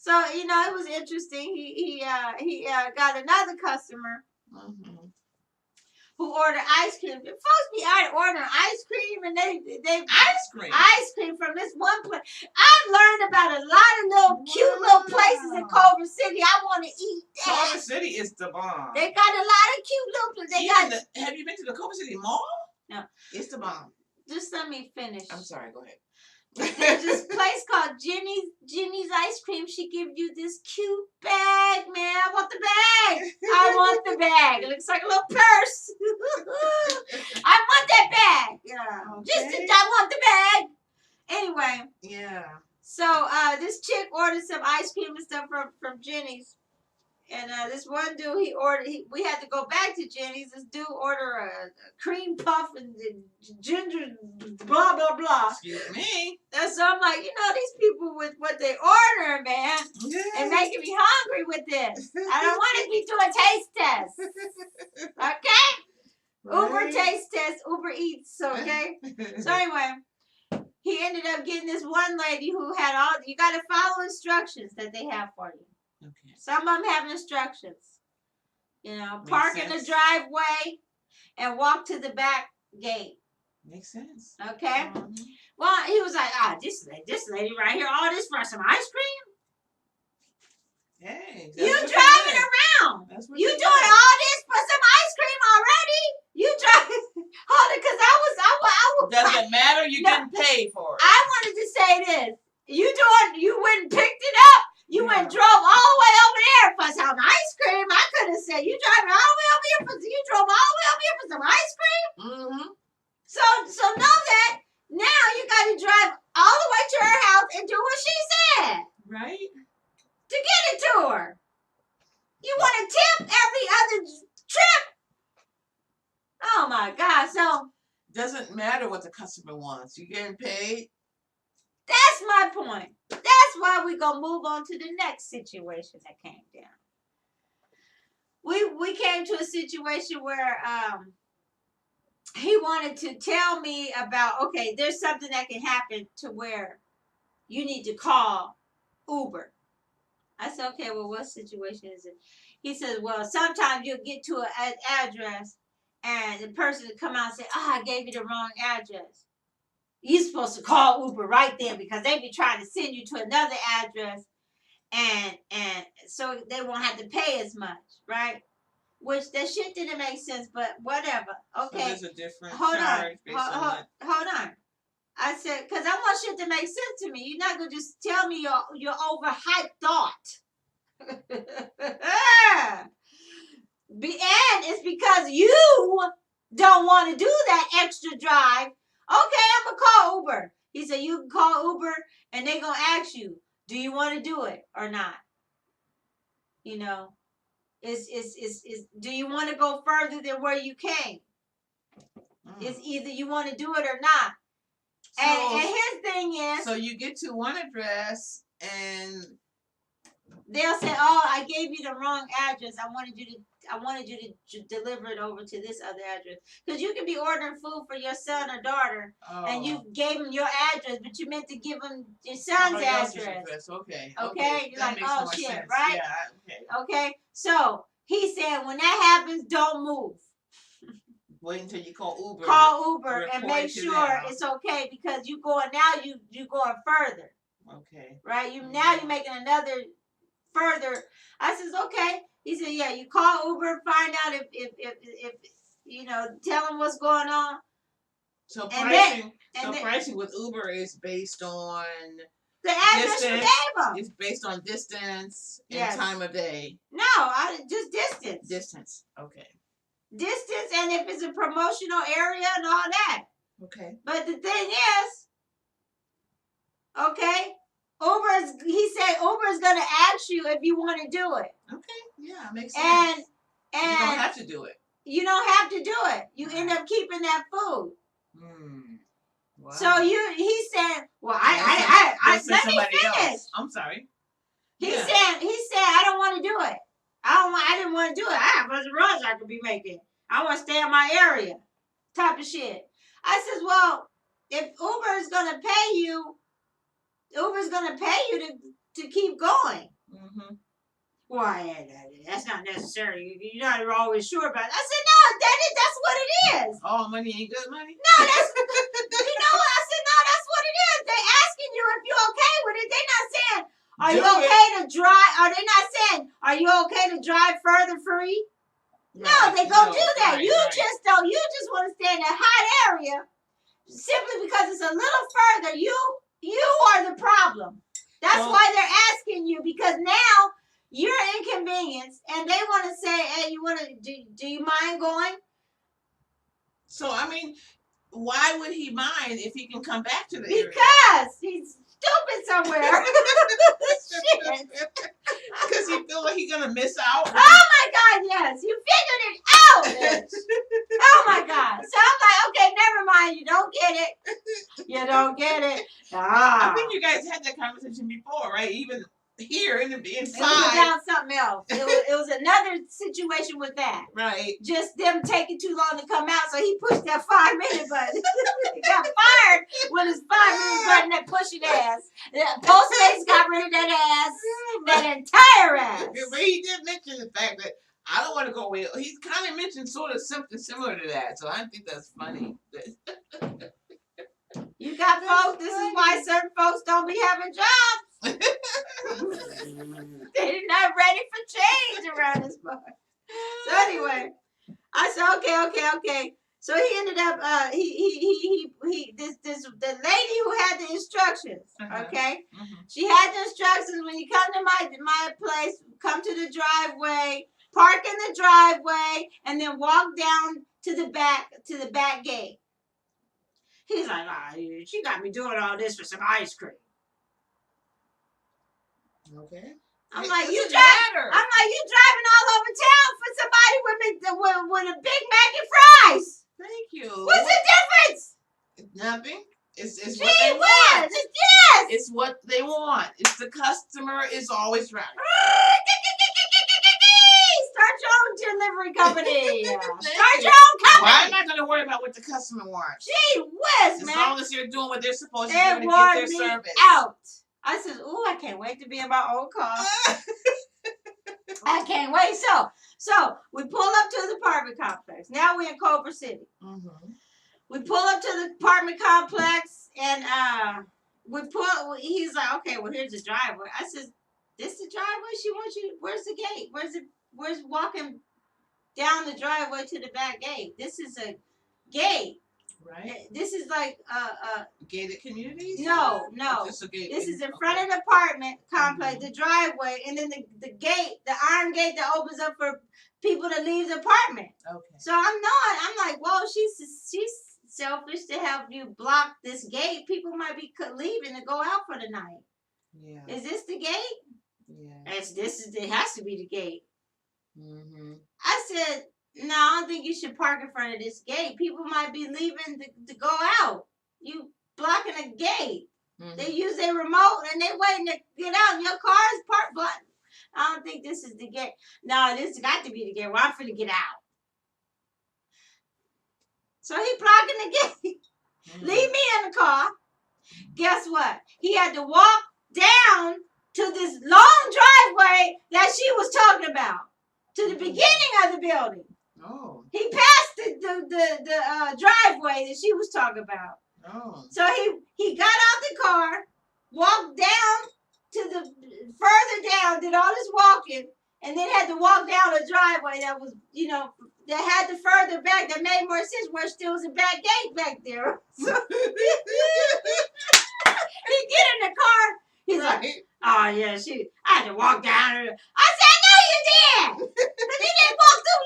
[SPEAKER 1] it was interesting. He got another customer. Who ordered ice cream. They're supposed to be ordering ice cream, and they ice cream from this one place. I've learned about a lot of little cute little places in Culver City. I want to eat that.
[SPEAKER 2] Culver City is the bomb.
[SPEAKER 1] They got a lot of cute little places.
[SPEAKER 2] Have you been to the Culver City Mall?
[SPEAKER 1] No.
[SPEAKER 2] It's the bomb.
[SPEAKER 1] Just let me finish.
[SPEAKER 2] I'm sorry, go ahead.
[SPEAKER 1] There's this place called Ginny's Ice Cream. She gives you this cute bag, man. I want the bag. I want the bag. It looks like a little purse. I want that bag. Yeah. I want the bag. Anyway.
[SPEAKER 2] Yeah.
[SPEAKER 1] So this chick ordered some ice cream and stuff from Jenny's. And this one dude, we had to go back to Jenny's. This dude ordered a cream puff and ginger, blah, blah, blah.
[SPEAKER 2] Excuse me.
[SPEAKER 1] And so I'm like, these people with what they order, man, and making me hungry with this. I don't want to be doing taste tests. Okay? Uber
[SPEAKER 2] Right.
[SPEAKER 1] taste test, Uber Eats, okay? So anyway, he ended up getting this one lady who had you got to follow instructions that they have for you.
[SPEAKER 2] Okay.
[SPEAKER 1] Some of them have instructions. Park in the driveway and walk to the back gate.
[SPEAKER 2] Makes sense.
[SPEAKER 1] Okay? Well, he was like, this lady right here, all this for some ice cream?
[SPEAKER 2] Hey.
[SPEAKER 1] You driving around.
[SPEAKER 2] That's what
[SPEAKER 1] You
[SPEAKER 2] she
[SPEAKER 1] doing
[SPEAKER 2] did.
[SPEAKER 1] all this for some ice cream already? You driving. Hold it, because I was.
[SPEAKER 2] Doesn't matter. You
[SPEAKER 1] No.
[SPEAKER 2] didn't pay for it.
[SPEAKER 1] I wanted to say this. You went and picked it up. You went and
[SPEAKER 2] Yeah.
[SPEAKER 1] drove all the way over there for some ice cream. I could have said, you driving all the way over here you drove all the way over here for some ice cream?
[SPEAKER 2] Mm-hmm.
[SPEAKER 1] So know that now you got to drive all the way to her house and do what she said
[SPEAKER 2] Right.
[SPEAKER 1] to get it to her. You want to tip every other trip? Oh my God. So
[SPEAKER 2] Doesn't matter what the customer wants. You getting paid.
[SPEAKER 1] that's my point. That's why we're going to move on to the next situation that came down. We came to a situation where he wanted to tell me about, okay, there's something that can happen to where you need to call Uber. I said, okay, well, what situation is it? He says, well, sometimes you'll get to an address and the person will come out and say, I gave you the wrong address. You're supposed to call Uber right there because they be trying to send you to another address and so they won't have to pay as much, right? Which that shit didn't make sense, but whatever. Okay.
[SPEAKER 2] So there's a different
[SPEAKER 1] Hold on.
[SPEAKER 2] charge based on that.
[SPEAKER 1] Hold on. I said, because I want shit to make sense to me. You're not going to just tell me your overhyped thought. And it's because you don't want to do that extra drive. Okay, I'm going to call Uber. He said, you can call Uber and they're going to ask you, do you want to do it or not? Do you want to go further than where you came? It's either you want to do it or not. And his thing is,
[SPEAKER 2] So you get to one address and
[SPEAKER 1] they'll say, "Oh, I gave you the wrong address. I wanted you to deliver it over to this other address." Because you can be ordering food for your son or daughter, and you gave them your address, but you meant to give them your son's address.
[SPEAKER 2] Okay.
[SPEAKER 1] Okay, you're
[SPEAKER 2] That
[SPEAKER 1] like,
[SPEAKER 2] makes
[SPEAKER 1] oh,
[SPEAKER 2] more
[SPEAKER 1] shit,
[SPEAKER 2] sense.
[SPEAKER 1] right?
[SPEAKER 2] Yeah. Okay.
[SPEAKER 1] Okay, so he said, when that happens, don't move.
[SPEAKER 2] Wait until you call Uber.
[SPEAKER 1] Call Uber and
[SPEAKER 2] report
[SPEAKER 1] make
[SPEAKER 2] to
[SPEAKER 1] sure
[SPEAKER 2] them.
[SPEAKER 1] it's okay because you going now. You going further.
[SPEAKER 2] Okay.
[SPEAKER 1] Right? You're making another further. I says, okay. He said, yeah, you call Uber, find out if tell them what's going on.
[SPEAKER 2] So
[SPEAKER 1] And
[SPEAKER 2] pricing with Uber is based on
[SPEAKER 1] the address you
[SPEAKER 2] distance.
[SPEAKER 1] gave them.
[SPEAKER 2] It's based on distance and
[SPEAKER 1] Yes.
[SPEAKER 2] time of day.
[SPEAKER 1] No, just distance.
[SPEAKER 2] Distance. Okay.
[SPEAKER 1] Distance, and if it's a promotional area and all that.
[SPEAKER 2] Okay.
[SPEAKER 1] But the thing is, okay, he said Uber is going to ask you if you want to do it.
[SPEAKER 2] Okay. Yeah, makes sense.
[SPEAKER 1] And
[SPEAKER 2] you don't have to do it.
[SPEAKER 1] you don't have to do it. You end up keeping that food.
[SPEAKER 2] Wow.
[SPEAKER 1] So he said, well, let me finish.
[SPEAKER 2] I'm sorry.
[SPEAKER 1] He said, I don't want to do it. I didn't want to do it. I have other runs I could be making. I want to stay in my area. Type of shit. I says, well, if Uber is gonna pay you to keep going.
[SPEAKER 2] Mm-hmm.
[SPEAKER 1] Why? That's not necessary. You're not always sure about it. I said, no, that's what it is.
[SPEAKER 2] Oh, money ain't good money?
[SPEAKER 1] No, that's, you know what? I said, no, that's what it is. They asking you if you're okay with it. They're not saying, are you okay to drive? Are they not saying, are you okay to drive further free? No, they gonna do that.
[SPEAKER 2] Right,
[SPEAKER 1] You just want to stay in a hot area simply because it's a little further. You problem. That's
[SPEAKER 2] Well-
[SPEAKER 1] why they're asking you, because now you're inconvenienced and they want to say, hey, you want to, do you mind going?
[SPEAKER 2] So I mean, why would he mind if he can come back to the area?
[SPEAKER 1] Because he's stupid somewhere. Shit.
[SPEAKER 2] Because he feel like he's gonna miss out.
[SPEAKER 1] Oh my God, yes. You figured it out, bitch. Oh my God. So I'm like, okay, never mind. You don't get it. You don't get it.
[SPEAKER 2] I think you guys had that conversation before, right? Even here in the
[SPEAKER 1] It was
[SPEAKER 2] inside,
[SPEAKER 1] about something else. It was another situation with that.
[SPEAKER 2] right?
[SPEAKER 1] Just them taking too long to come out, so he pushed that 5-minute button. He got fired with his 5-minute button, that pushing ass. Postmates got rid of that ass, that entire ass.
[SPEAKER 2] But he did mention the fact that I don't want to go away. He kind of mentioned sort of something similar to that, so I think that's funny.
[SPEAKER 1] You got folks, this is why certain folks don't be having jobs. They're not ready for change around this part. So anyway, I said, okay. So he ended up, the lady who had the instructions, okay?
[SPEAKER 2] Mhm.
[SPEAKER 1] She had the instructions, when you come to my place, come to the driveway, park in the driveway, and then walk down to the back gate. He's like, she got me doing all this for some ice cream.
[SPEAKER 2] Okay.
[SPEAKER 1] I'm
[SPEAKER 2] It
[SPEAKER 1] like, you
[SPEAKER 2] doesn't
[SPEAKER 1] driving
[SPEAKER 2] matter.
[SPEAKER 1] all over town for somebody with a Big Mac and fries.
[SPEAKER 2] Thank you.
[SPEAKER 1] What's the difference?
[SPEAKER 2] Nothing. It's
[SPEAKER 1] Gee
[SPEAKER 2] what they
[SPEAKER 1] whiz,
[SPEAKER 2] want.
[SPEAKER 1] it's yes.
[SPEAKER 2] It's what they want. It's the customer is always right.
[SPEAKER 1] Start your own delivery company. Start
[SPEAKER 2] you.
[SPEAKER 1] your own company.
[SPEAKER 2] Why am I going to worry about what the customer wants?
[SPEAKER 1] Gee whiz,
[SPEAKER 2] As
[SPEAKER 1] man.
[SPEAKER 2] long as they're doing what they're supposed to
[SPEAKER 1] They
[SPEAKER 2] do to get
[SPEAKER 1] wore
[SPEAKER 2] their
[SPEAKER 1] me
[SPEAKER 2] service.
[SPEAKER 1] out. I said, ooh, I can't wait to be in my own car. I can't wait. So we pull up to the apartment complex. Now we're in Culver City.
[SPEAKER 2] Mm-hmm.
[SPEAKER 1] We pull up to the apartment complex, and he's like, okay, well, here's the driveway. I said, this the driveway? She wants you, where's the gate? Where's walking down the driveway to the back gate? This is a gate.
[SPEAKER 2] Right.
[SPEAKER 1] This is like
[SPEAKER 2] Gated communities?
[SPEAKER 1] no.
[SPEAKER 2] Or just a gate?
[SPEAKER 1] This is in front of the apartment complex, the driveway, and then the gate, the iron gate that opens up for people to leave the apartment.
[SPEAKER 2] Okay.
[SPEAKER 1] So I'm like, well, she's selfish to have you block this gate. People might be leaving to go out for the night.
[SPEAKER 2] Yeah.
[SPEAKER 1] Is this the gate?
[SPEAKER 2] Yeah.
[SPEAKER 1] It has to be the gate.
[SPEAKER 2] Mm-hmm.
[SPEAKER 1] I said, no, I don't think you should park in front of this gate. People might be leaving to go out. You blocking a gate.
[SPEAKER 2] Mm-hmm.
[SPEAKER 1] They use their remote and they waiting to get out. And your car is parked blocked. I don't think this is the gate. No, this got to be the gate. Well, I'm finna get out. So he blocking the gate.
[SPEAKER 2] Mm-hmm.
[SPEAKER 1] Leave me in the car. Guess what? He had to walk down to this long driveway that she was talking about. To the beginning of the building.
[SPEAKER 2] Oh.
[SPEAKER 1] He passed the driveway that she was talking about.
[SPEAKER 2] Oh.
[SPEAKER 1] So he got out the car, walked down to the further down, did all this walking, and then had to walk down a driveway that was, that had the further back that made more sense where still was a back gate back there. So he get in the car. He's like, oh yeah, I had to walk down. I said, no, you did. But you didn't walk through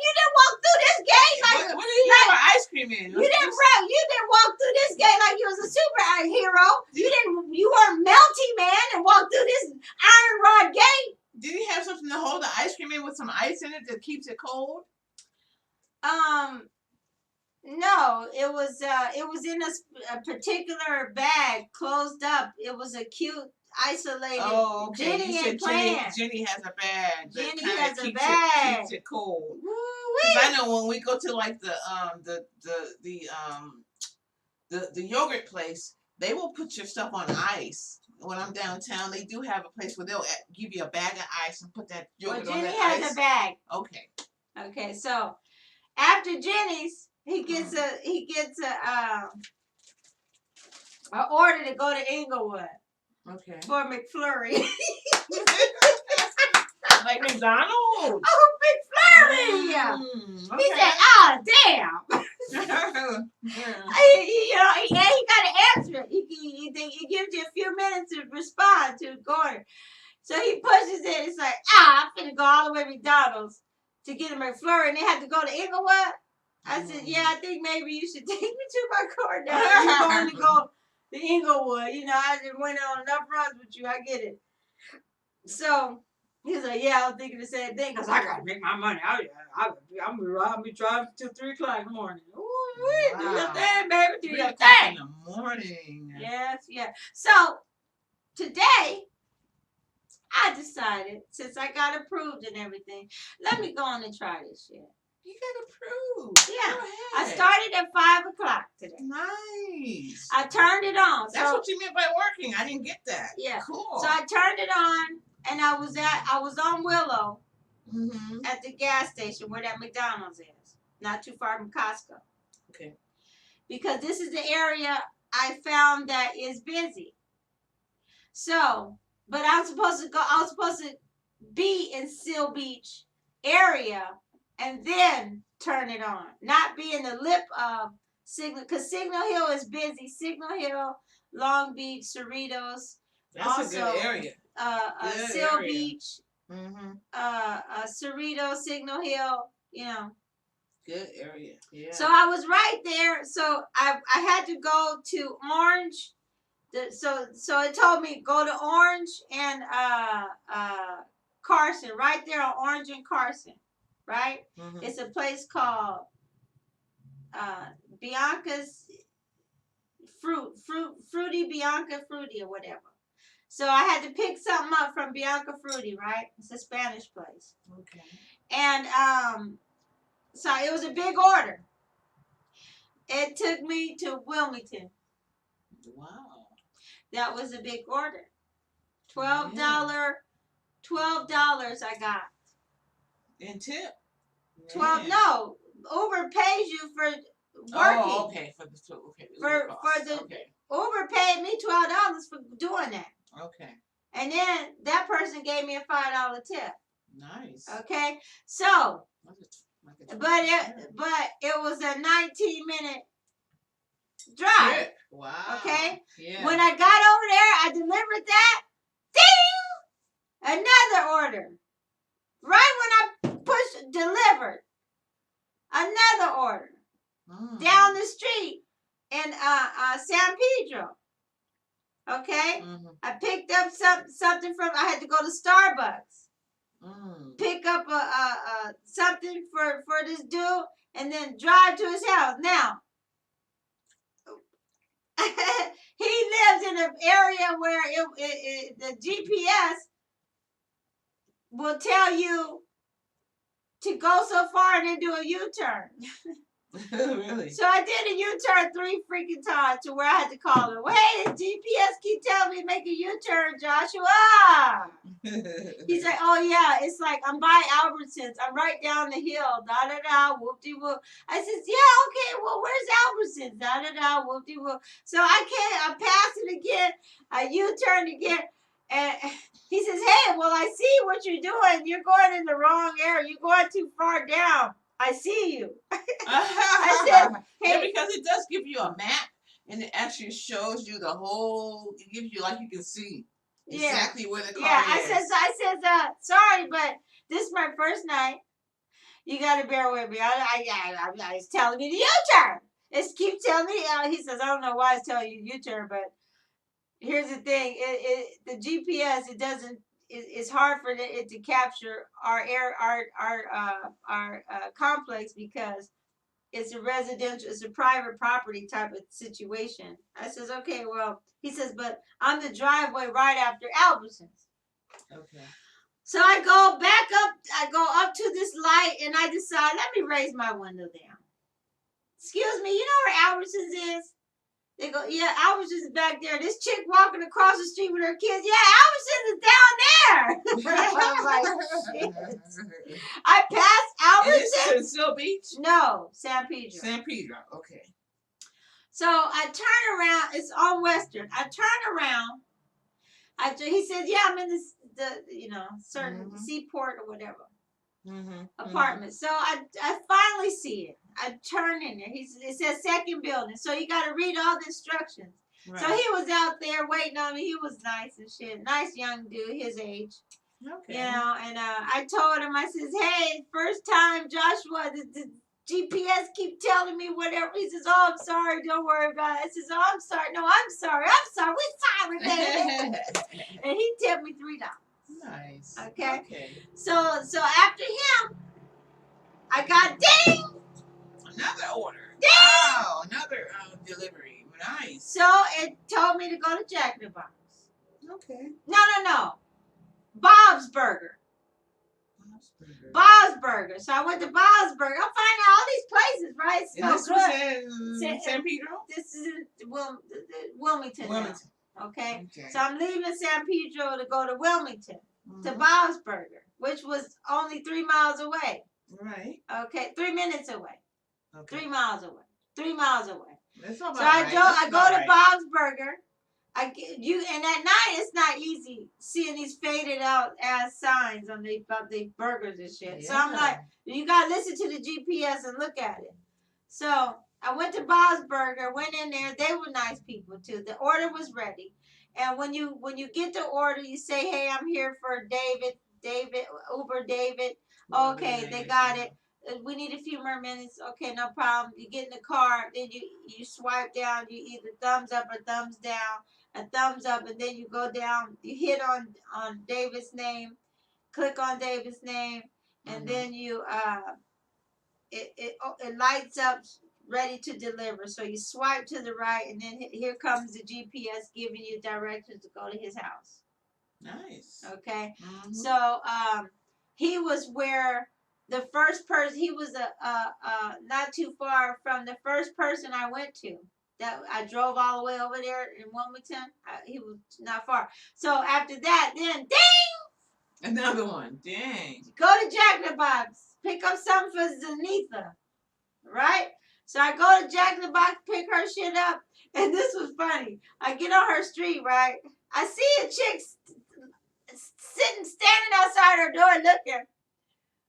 [SPEAKER 1] this gate like
[SPEAKER 2] what do you have an ice cream in?
[SPEAKER 1] you didn't walk through this gate like you was a superhero. You weren't Melty Man and walked through this iron rod gate.
[SPEAKER 2] Did he have something to hold the ice cream in with some ice in it that keeps it cold?
[SPEAKER 1] No, it was in a particular bag, closed up. It was a cute, isolated.
[SPEAKER 2] Oh, okay.
[SPEAKER 1] Jenny
[SPEAKER 2] You
[SPEAKER 1] and
[SPEAKER 2] said
[SPEAKER 1] Plan.
[SPEAKER 2] Jenny has a bag.
[SPEAKER 1] Jenny
[SPEAKER 2] that
[SPEAKER 1] has a
[SPEAKER 2] keeps
[SPEAKER 1] bag.
[SPEAKER 2] Keeps it cold.
[SPEAKER 1] Woo-wee.
[SPEAKER 2] Cause I know when we go to like the yogurt place, they will put your stuff on ice. When I'm downtown, they do have a place where they'll give you a bag of ice and put that yogurt
[SPEAKER 1] Well,
[SPEAKER 2] on
[SPEAKER 1] Jenny
[SPEAKER 2] that
[SPEAKER 1] has
[SPEAKER 2] ice.
[SPEAKER 1] a bag.
[SPEAKER 2] Okay.
[SPEAKER 1] Okay, so after Jenny's, he gets a order to go to Inglewood
[SPEAKER 2] Okay.
[SPEAKER 1] for McFlurry.
[SPEAKER 2] Like McDonald's.
[SPEAKER 1] Oh, McFlurry!
[SPEAKER 2] Mm,
[SPEAKER 1] He
[SPEAKER 2] okay.
[SPEAKER 1] said, "Oh, damn." He got to answer it. He gives you a few minutes to respond to the order. So he pushes it. It's like, I'm finna go all the way to McDonald's to get a McFlurry, and they had to go to Inglewood. I said, yeah, I think maybe you should take me to my car now. You're going to go to Inglewood. You know, I just went on enough runs with you. I get it. So he's like, yeah, I was thinking the same thing because I got to make my money. I'll be driving till 3 o'clock in the morning. Ooh, do your thing, baby. Do your thing.
[SPEAKER 2] In the morning.
[SPEAKER 1] Yes, yeah. So today, I decided, since I got approved and everything, let me go on and try this shit.
[SPEAKER 2] You got approved.
[SPEAKER 1] Yeah.
[SPEAKER 2] Go
[SPEAKER 1] I
[SPEAKER 2] ahead.
[SPEAKER 1] started at 5 o'clock today.
[SPEAKER 2] Nice.
[SPEAKER 1] I turned it on.
[SPEAKER 2] That's
[SPEAKER 1] So,
[SPEAKER 2] what you meant by working. I didn't get that.
[SPEAKER 1] yeah.
[SPEAKER 2] Cool.
[SPEAKER 1] So I turned it on, and I was on Willow
[SPEAKER 2] Mm-hmm.
[SPEAKER 1] at the gas station where that McDonald's is, not too far from Costco.
[SPEAKER 2] Okay.
[SPEAKER 1] Because this is the area I found that is busy. So, but I was supposed to be in Seal Beach area and then turn it on. Not be in the lip of Signal, because Signal Hill is busy. Signal Hill, Long Beach, Cerritos.
[SPEAKER 2] That's
[SPEAKER 1] also,
[SPEAKER 2] a good area. Good
[SPEAKER 1] Seal
[SPEAKER 2] area.
[SPEAKER 1] Beach,
[SPEAKER 2] Mm-hmm.
[SPEAKER 1] Cerritos, Signal Hill, you know.
[SPEAKER 2] Good area. Yeah.
[SPEAKER 1] So I was right there. So I had to go to Orange. So it told me go to Orange and Carson, right there on Orange and Carson, right?
[SPEAKER 2] Mm-hmm.
[SPEAKER 1] It's a place called Bianca's Fruity Bianca Fruity or whatever. So I had to pick something up from Bianca Fruity, right? It's a Spanish place.
[SPEAKER 2] Okay.
[SPEAKER 1] And so it was a big order. It took me to Wilmington.
[SPEAKER 2] Wow.
[SPEAKER 1] That was a big order. $12 I got.
[SPEAKER 2] And tip.
[SPEAKER 1] 12
[SPEAKER 2] Man.
[SPEAKER 1] no. Uber pays you for working.
[SPEAKER 2] Oh, okay. For the okay.
[SPEAKER 1] Uber paid me $12 for doing that.
[SPEAKER 2] Okay.
[SPEAKER 1] And then that person gave me a $5 tip.
[SPEAKER 2] Nice.
[SPEAKER 1] Okay? So but it
[SPEAKER 2] it
[SPEAKER 1] was a 19-minute drive.
[SPEAKER 2] Trip. Wow.
[SPEAKER 1] Okay?
[SPEAKER 2] Yeah.
[SPEAKER 1] When I got over there, I delivered that. Ding! Another order. Right when I pushed delivered. Another order. Down the street in San Pedro. Okay?
[SPEAKER 2] Mm-hmm.
[SPEAKER 1] I picked up something from, I had to go to Starbucks. Pick up something for this dude and then drive to his house. Now, he lives in an area where the GPS will tell you to go so far and then do a U-turn.
[SPEAKER 2] Really?
[SPEAKER 1] So I did a U-turn 3 freaking times to where I had to call him. Hey, the GPS keep telling me to make a U-turn, Joshua. He's like, oh yeah, it's like I'm by Albertsons. I'm right down the hill. Da da da, whoop de whoop. I says, yeah, okay. Well, where's Albertsons? Da da da, whoop de whoop. So I passed it again. I U-turned again. And he says, hey, well, I see what you're doing. You're going in the wrong area. You're going too far down. I see you. I said, hey.
[SPEAKER 2] Yeah, because it does give you a map, and it actually shows you the whole. It gives you like you can see exactly where the car is.
[SPEAKER 1] I said, sorry, but this is my first night. You gotta bear with me. It's telling me to U-turn. It keeps telling me. He says, I don't know why it's telling you U-turn, but here's the thing. The GPS, it doesn't. It's hard for it to capture our complex because it's a residential, it's a private property type of situation. I says, okay, well, he says, but I'm the driveway right after Albertsons.
[SPEAKER 2] Okay.
[SPEAKER 1] So I go back up, I go up to this light and I decide, let me raise my window down. Excuse me, you know where Albertsons is? They go, yeah, Albertsons is back there. This chick walking across the street with her kids. Yeah, Albertsons is down there. I'm like, shit. I passed Albertsons.
[SPEAKER 2] Is this in Seal Beach?
[SPEAKER 1] No, San Pedro.
[SPEAKER 2] San Pedro, okay.
[SPEAKER 1] So I turn around. It's on Western. I turn around. He said, yeah, I'm in the certain seaport or whatever. apartment. So I finally see it. I turn in there. It says second building. So you got to read all the instructions.
[SPEAKER 2] Right.
[SPEAKER 1] So he was out there waiting on me. He was nice and shit. Nice young dude, his age.
[SPEAKER 2] Okay.
[SPEAKER 1] You know, and I told him, I says, hey, first time, Joshua, the GPS keep telling me whatever. He says, oh, I'm sorry. Don't worry about it. I says, oh, I'm sorry. No, I'm sorry. We're sorry, baby. And he tipped me $3.
[SPEAKER 2] Nice.
[SPEAKER 1] Okay. So after him, I got ding.
[SPEAKER 2] Another order.
[SPEAKER 1] Ding.
[SPEAKER 2] Wow. Another delivery. Nice.
[SPEAKER 1] So it told me to go to Jack in the Box.
[SPEAKER 2] Okay.
[SPEAKER 1] No. Bob's Burger. Bob's Burger. So I went to Bob's Burger. I'm finding all these places, right? It
[SPEAKER 2] And this
[SPEAKER 1] smells
[SPEAKER 2] was
[SPEAKER 1] good.
[SPEAKER 2] in San Pedro?
[SPEAKER 1] This is in Wilmington.
[SPEAKER 2] Wilmington.
[SPEAKER 1] Now, okay?
[SPEAKER 2] Okay.
[SPEAKER 1] So I'm leaving San Pedro to go to Wilmington, to
[SPEAKER 2] Mhm.
[SPEAKER 1] Bob's Burger, which was only 3 miles away.
[SPEAKER 2] Right.
[SPEAKER 1] Okay, 3 minutes away.
[SPEAKER 2] Okay.
[SPEAKER 1] 3 miles away. 3 miles away.
[SPEAKER 2] That's all
[SPEAKER 1] So
[SPEAKER 2] about right.
[SPEAKER 1] I go to
[SPEAKER 2] right.
[SPEAKER 1] Bob's Burger. And at night it's not easy seeing these faded out ass signs on about the burgers and shit. So I'm like, you gotta listen to the GPS and look at it. So I went to Bob's Burger, went in there. They were nice people too. The order was ready, and when you get the order, you say, hey, I'm here for Uber David. Okay, they got it. We need a few more minutes. Okay, no problem. You get in the car, then you swipe down. You either thumbs up or thumbs down. A thumbs up, and then you go down. You hit on David's name, click on David's name, and then you it lights up, ready to deliver. So you swipe to the right, and then here comes the GPS giving you directions to go to his house.
[SPEAKER 2] Nice.
[SPEAKER 1] Okay,
[SPEAKER 2] Mhm.
[SPEAKER 1] so he was where the first person. He was not too far from the first person I went to. That I drove all the way over there in Wilmington. He was not far. So after that, then ding!
[SPEAKER 2] Another one. Dang.
[SPEAKER 1] Go to Jack in the Box. Pick up something for Zanitha. Right? So I go to Jack in the Box, pick her shit up. And this was funny. I get on her street, right? I see a chick standing outside her door looking.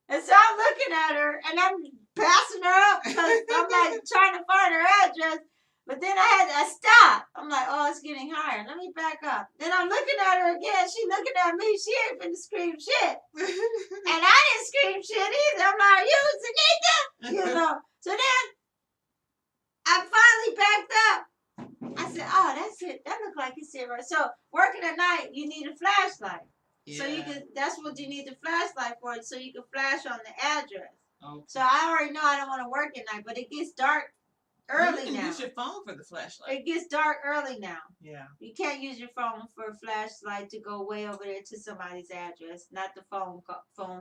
[SPEAKER 1] And so I'm looking at her and I'm passing her up because I'm like trying to find her address. But then I stopped. I'm like, oh, it's getting higher. Let me back up. Then I'm looking at her again. She looking at me. She ain't finna scream shit. And I didn't scream shit either. I'm like, you, Zanita? You know. So then I finally backed up. I said, oh, that's it. That looked like it's it right. So working at night, you need a flashlight.
[SPEAKER 2] Yeah.
[SPEAKER 1] So you can. That's what you need the flashlight for. So you can flash on the address.
[SPEAKER 2] Okay.
[SPEAKER 1] So I already know I don't want to work at night, but it gets dark early
[SPEAKER 2] you can
[SPEAKER 1] now.
[SPEAKER 2] use your phone for the flashlight.
[SPEAKER 1] It gets dark early now.
[SPEAKER 2] Yeah.
[SPEAKER 1] You can't use your phone for a flashlight to go way over there to somebody's address. Not the phone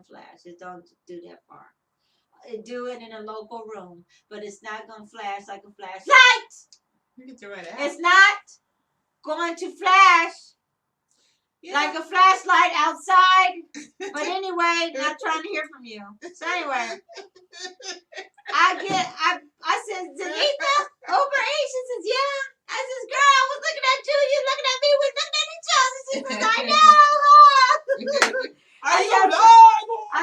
[SPEAKER 1] flash. It don't do that far. It do it in a local room, but it's not gonna flash like a flashlight.
[SPEAKER 2] You get the right app.
[SPEAKER 1] It's not going to flash like a flashlight outside. But anyway, not trying to hear from you. So anyway, I said, Zanita, Uber Eats. She says, yeah. I says, girl, I was looking at you. You looking at me. We looking at each other. She says, I know. I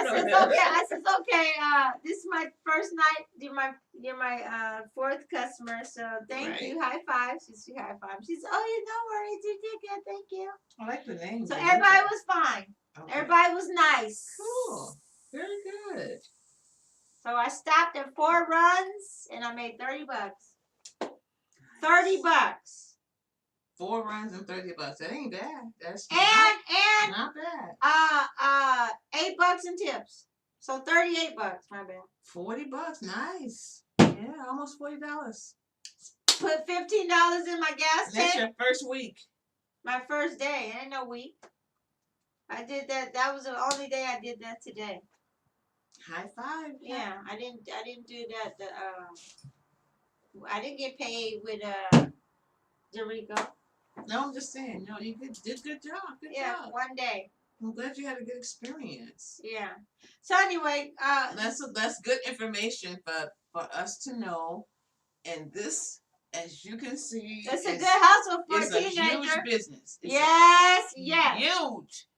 [SPEAKER 1] says, okay. This is my first night. You're my fourth customer. So thank you. High five. She high five. She said, oh, no worries. You did good. Thank you.
[SPEAKER 2] I like the name.
[SPEAKER 1] So everybody was fine.
[SPEAKER 2] Okay.
[SPEAKER 1] Everybody was nice.
[SPEAKER 2] Cool. Very good.
[SPEAKER 1] So I stopped at 4 runs and I made $30. $30.
[SPEAKER 2] 4 runs and $30. That ain't bad. That's
[SPEAKER 1] And
[SPEAKER 2] not bad.
[SPEAKER 1] $8 in tips. So $38, my bad.
[SPEAKER 2] $40. Nice. Yeah, almost $40.
[SPEAKER 1] Put $15 in my gas
[SPEAKER 2] And that's
[SPEAKER 1] tank.
[SPEAKER 2] your first week.
[SPEAKER 1] My first day. It ain't no week. I did that. That was the only day I did that today.
[SPEAKER 2] High five.
[SPEAKER 1] Yeah, I didn't do that. I didn't get paid with Jericho.
[SPEAKER 2] No, I'm just saying. No, you did good job. Good job.
[SPEAKER 1] One day.
[SPEAKER 2] I'm glad you had a good experience.
[SPEAKER 1] Yeah. So anyway,
[SPEAKER 2] that's good information for us to know. And this, as you can see,
[SPEAKER 1] it's a good hustle for a
[SPEAKER 2] it's a
[SPEAKER 1] teenager.
[SPEAKER 2] huge business. It's
[SPEAKER 1] yes.
[SPEAKER 2] huge.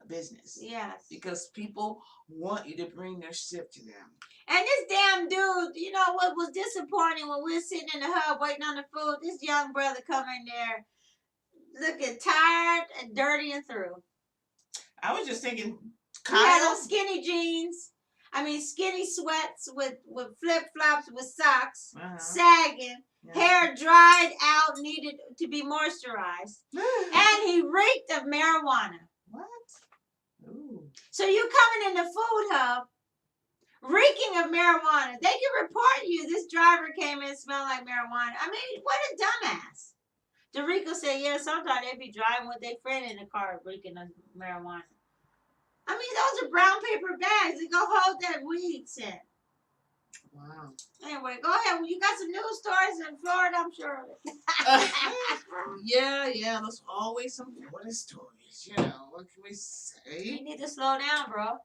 [SPEAKER 2] business.
[SPEAKER 1] Yes.
[SPEAKER 2] Because people want you to bring their shit to them.
[SPEAKER 1] And this damn dude, you know what was disappointing when we were sitting in the hub waiting on the food? This young brother come in there looking tired and dirty and through.
[SPEAKER 2] I was just thinking,
[SPEAKER 1] He had
[SPEAKER 2] Kyle.
[SPEAKER 1] on skinny jeans. I mean, skinny sweats with flip flops with socks, sagging, hair dried out, needed to be moisturized, and he reeked of marijuana.
[SPEAKER 2] What? Ooh.
[SPEAKER 1] So you coming in the food hub, reeking of marijuana. They can report you. This driver came in smelling like marijuana. I mean, what a dumbass. Dorico said, yeah, sometimes they be driving with their friend in the car reeking of marijuana. I mean, those are brown paper bags. They go hold that weed scent.
[SPEAKER 2] Wow.
[SPEAKER 1] Anyway, go ahead. You got some news stories in Florida, I'm sure.
[SPEAKER 2] Yeah. There's always some Florida stories. You know, what can we
[SPEAKER 1] You
[SPEAKER 2] say?
[SPEAKER 1] need to slow down, bro.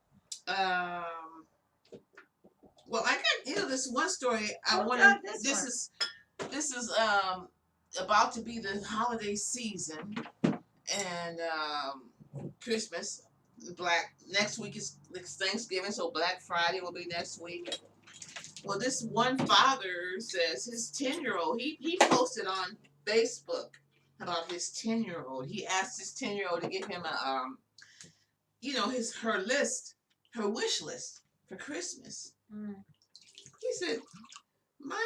[SPEAKER 2] Well, I got this one story. I
[SPEAKER 1] What's
[SPEAKER 2] want
[SPEAKER 1] up,
[SPEAKER 2] to.
[SPEAKER 1] this
[SPEAKER 2] This is about to be the holiday season, and Christmas. Next week is Thanksgiving, so Black Friday will be next week. Well, this one father says his 10-year-old, he posted on Facebook about his 10-year-old. He asked his 10-year-old to give him a her wish list for Christmas. He said, my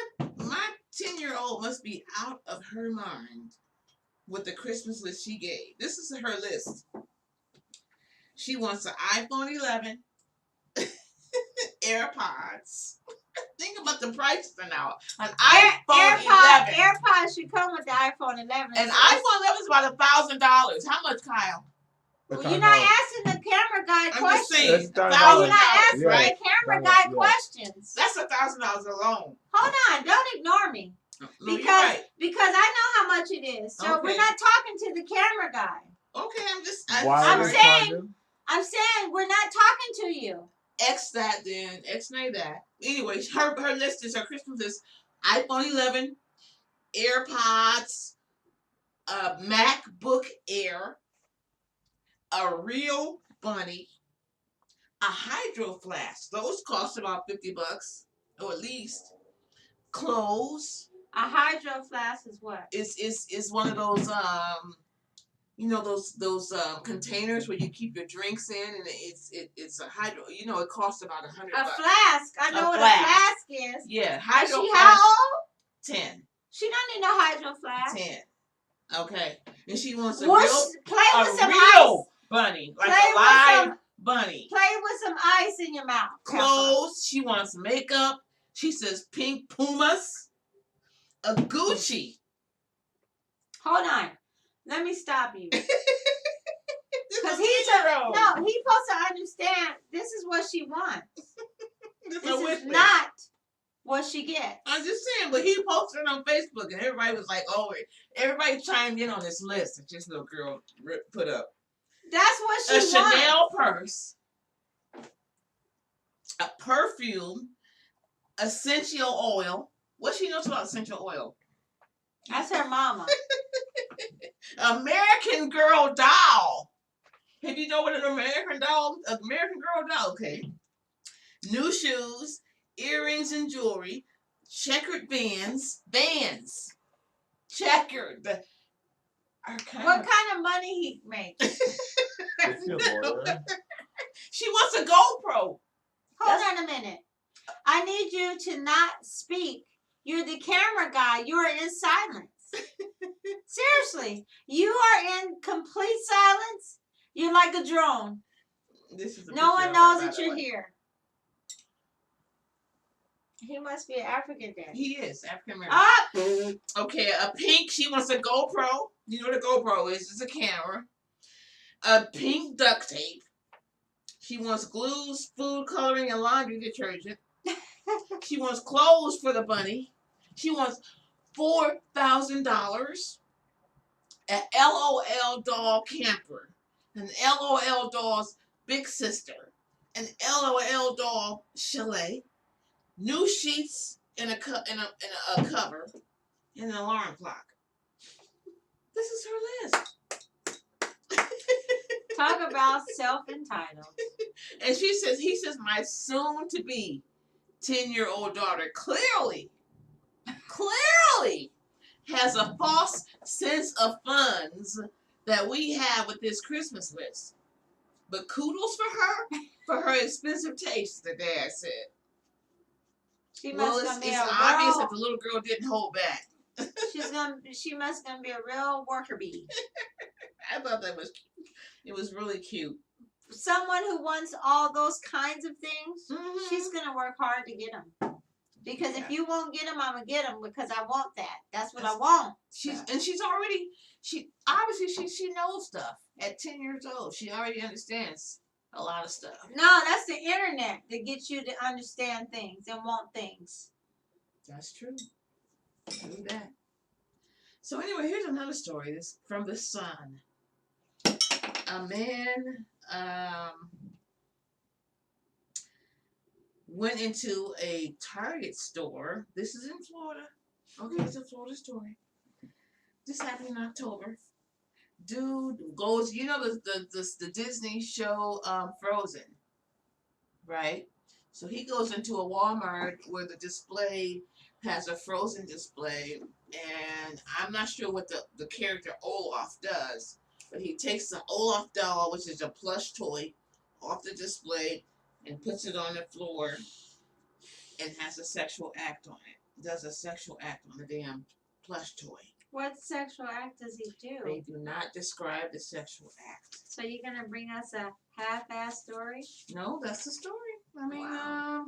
[SPEAKER 2] 10-year-old must be out of her mind with the Christmas list she gave. This is her list. She wants an iPhone 11, AirPods. Think about the prices now. An iPhone 11.
[SPEAKER 1] AirPods should come with the iPhone 11.
[SPEAKER 2] An iPhone 11 is about $1,000. How much, Kyle?
[SPEAKER 1] Well, you're not asking the camera guy
[SPEAKER 2] I'm
[SPEAKER 1] questions.
[SPEAKER 2] just saying,
[SPEAKER 1] You're
[SPEAKER 2] $1,000,
[SPEAKER 1] not asking
[SPEAKER 2] right?
[SPEAKER 1] the camera guy questions.
[SPEAKER 2] That's $1,000 alone.
[SPEAKER 1] Hold on, don't ignore me.
[SPEAKER 2] No,
[SPEAKER 1] Because
[SPEAKER 2] you're right.
[SPEAKER 1] I know how much it is. So
[SPEAKER 2] Okay.
[SPEAKER 1] we're not talking to the camera guy.
[SPEAKER 2] Okay, I'm just.
[SPEAKER 1] I'm saying we're not talking to you.
[SPEAKER 2] X that then. X-nay that. Anyway, her list is her Christmas list: iPhone 11, AirPods, a MacBook Air, a real bunny, a hydro flask. Those cost about $50, or at least. Clothes.
[SPEAKER 1] A hydro flask is what?
[SPEAKER 2] Is one of those those containers where you keep your drinks in, and it's a hydro. It costs about $100.
[SPEAKER 1] A flask. I know what a flask is.
[SPEAKER 2] Yeah,
[SPEAKER 1] Is
[SPEAKER 2] hydro
[SPEAKER 1] she
[SPEAKER 2] flask.
[SPEAKER 1] how old?
[SPEAKER 2] 10.
[SPEAKER 1] She don't need no hydro flask.
[SPEAKER 2] 10. Okay, and she wants
[SPEAKER 1] Play with some
[SPEAKER 2] real
[SPEAKER 1] ice.
[SPEAKER 2] bunny, like
[SPEAKER 1] Play
[SPEAKER 2] a
[SPEAKER 1] with
[SPEAKER 2] live bunny.
[SPEAKER 1] Play with some ice in your mouth.
[SPEAKER 2] Clothes. She wants makeup. She says pink Pumas. A Gucci.
[SPEAKER 1] Hold on. Let me stop you.
[SPEAKER 2] Because
[SPEAKER 1] he's supposed to understand this is what she wants. This is not what she gets.
[SPEAKER 2] I'm just saying, but he posted it on Facebook, and everybody was like, "Oh, everybody chimed in on this list that this little girl put up."
[SPEAKER 1] That's what she wants.
[SPEAKER 2] A Chanel purse, a perfume, essential oil. What she knows about essential oil?
[SPEAKER 1] That's her mama.
[SPEAKER 2] American Girl doll. Have you know what an American Girl doll? Okay. New shoes, earrings and jewelry, checkered Vans. Checkered.
[SPEAKER 1] What kind of money he makes?
[SPEAKER 2] She wants a GoPro.
[SPEAKER 1] Hold on a minute. I need you to not speak. You're the camera guy. You are in silence. Seriously. You are in complete silence. You're like a drone. No one knows that you're here. He must be an African then.
[SPEAKER 2] He is African American.
[SPEAKER 1] Up.
[SPEAKER 2] Okay, a pink. She wants a GoPro. You know what a GoPro is? It's a camera. A pink duct tape. She wants glues, food coloring, and laundry detergent. She wants clothes for the bunny. She wants $4,000. An LOL doll camper. An LOL doll's big sister. An LOL doll chalet. New sheets in a cover. And an alarm clock. This is her list.
[SPEAKER 1] Talk about self-entitled.
[SPEAKER 2] And he says, my soon to be 10-year-old daughter clearly has a false sense of funds that we have with this Christmas list. But kudos for her expensive taste, the dad said.
[SPEAKER 1] She
[SPEAKER 2] Well,
[SPEAKER 1] must
[SPEAKER 2] it's
[SPEAKER 1] gonna be a
[SPEAKER 2] obvious that
[SPEAKER 1] real.
[SPEAKER 2] the little girl didn't hold back.
[SPEAKER 1] She must gonna be a real worker bee.
[SPEAKER 2] I thought it was really cute.
[SPEAKER 1] Someone who wants all those kinds of things,
[SPEAKER 2] Mhm.
[SPEAKER 1] she's gonna work hard to get them. Because if you won't get them, I'm gonna get them because I want that. That's what I want.
[SPEAKER 2] She obviously she knows stuff at 10 years old. She already understands a lot of stuff.
[SPEAKER 1] No, that's the internet that gets you to understand things and want things.
[SPEAKER 2] That's true. True that. So anyway, here's another story. This from the Sun. A man went into a Target store. This is in Florida. Okay, it's a Florida story. This happened in October. Dude goes, you know the Disney show Frozen, right? So he goes into a Walmart where the display has a Frozen display, and I'm not sure what the character Olaf does, but he takes the Olaf doll, which is a plush toy, off the display and puts it on the floor and has a sexual act on it. Does a sexual act on the damn plush toy.
[SPEAKER 1] What sexual act does he do?
[SPEAKER 2] They do not describe the sexual act.
[SPEAKER 1] So you're gonna bring us a half-ass story?
[SPEAKER 2] No, that's the story. I mean,
[SPEAKER 1] Wow.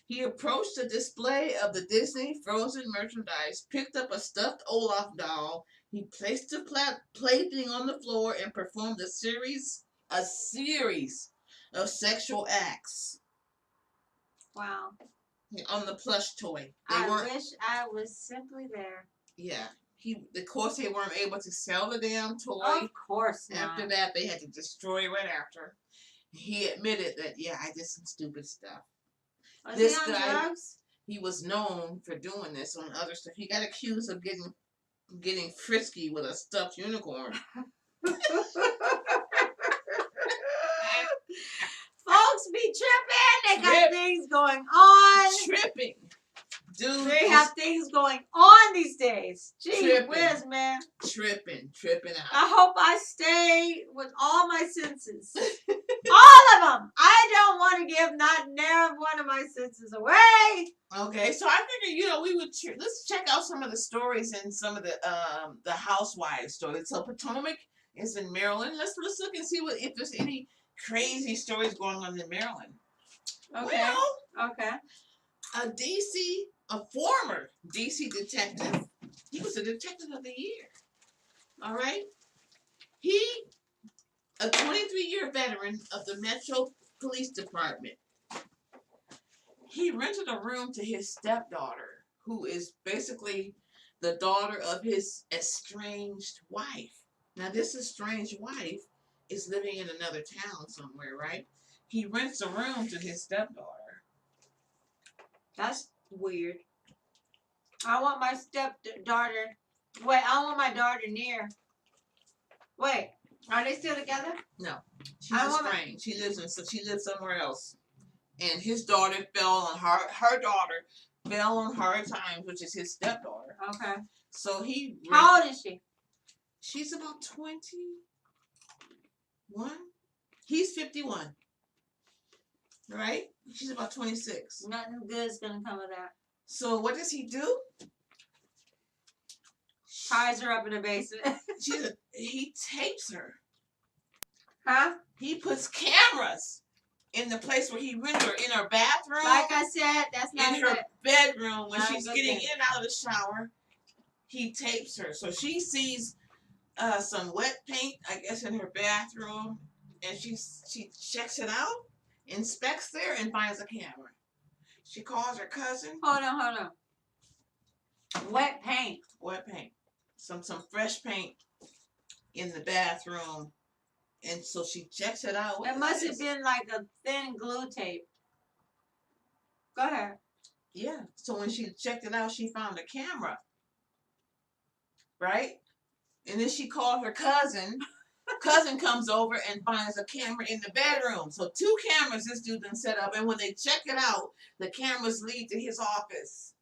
[SPEAKER 2] he approached the display of the Disney Frozen merchandise, picked up a stuffed Olaf doll. He placed the plaything on the floor and performed a series of sexual acts.
[SPEAKER 1] Wow.
[SPEAKER 2] On the plush toy.
[SPEAKER 1] I wish I was simply there.
[SPEAKER 2] Yeah. Of course, they weren't able to sell the damn toy.
[SPEAKER 1] Of course not.
[SPEAKER 2] After that, they had to destroy it right after. He admitted that, yeah, I did some stupid stuff.
[SPEAKER 1] Was
[SPEAKER 2] This
[SPEAKER 1] he on
[SPEAKER 2] guy,
[SPEAKER 1] drugs?
[SPEAKER 2] he was known for doing this on other stuff. He got accused of getting frisky with a stuffed unicorn.
[SPEAKER 1] Folks be tripping. They got things going on.
[SPEAKER 2] Tripping. Dude,
[SPEAKER 1] They have things going on these days. Gee whiz, man.
[SPEAKER 2] Tripping out.
[SPEAKER 1] I hope I stay with all my senses. All of them. I don't want to give not near one of my senses away.
[SPEAKER 2] Okay, so I figured, we would let's check out some of the stories and some of the housewives stories. So Potomac is in Maryland. Let's look and see if there's any crazy stories going on in Maryland.
[SPEAKER 1] Okay.
[SPEAKER 2] Well,
[SPEAKER 1] okay.
[SPEAKER 2] A former DC detective. He was a detective of the year. All right. A 23-year veteran of the Metro Police Department. He rented a room to his stepdaughter, who is basically the daughter of his estranged wife. Now, this estranged wife is living in another town somewhere, right? He rents a room to his stepdaughter.
[SPEAKER 1] That's weird. I want my stepdaughter. Wait, I want my daughter near. Wait, are they still together?
[SPEAKER 2] No, she's estranged. She lives somewhere else. And his daughter fell on her daughter fell on hard times, which is his stepdaughter.
[SPEAKER 1] Okay.
[SPEAKER 2] So
[SPEAKER 1] How old is she?
[SPEAKER 2] She's about 21. He's 51. Right? She's about 26.
[SPEAKER 1] Nothing good's gonna come of that.
[SPEAKER 2] So what does he do?
[SPEAKER 1] Ties her up in the basement.
[SPEAKER 2] He tapes her.
[SPEAKER 1] Huh?
[SPEAKER 2] He puts cameras in the place where he rented her, in her bathroom.
[SPEAKER 1] Like I said, that's not
[SPEAKER 2] in her bedroom when
[SPEAKER 1] not
[SPEAKER 2] she's getting in and out of the shower. He tapes her. So she sees some wet paint, I guess, in her bathroom, and she checks it out, inspects there, and finds a camera. She calls her cousin.
[SPEAKER 1] Hold on. Wet paint.
[SPEAKER 2] Wet paint. Some fresh paint in the bathroom. And so she checks it out.
[SPEAKER 1] It must have been like a thin glue tape. Go ahead.
[SPEAKER 2] Yeah. So when she checked it out, she found a camera. Right? And then she called her cousin cousin comes over and finds a camera in the bedroom. So 2 cameras this dude done set up, and when they check it out, the cameras lead to his office.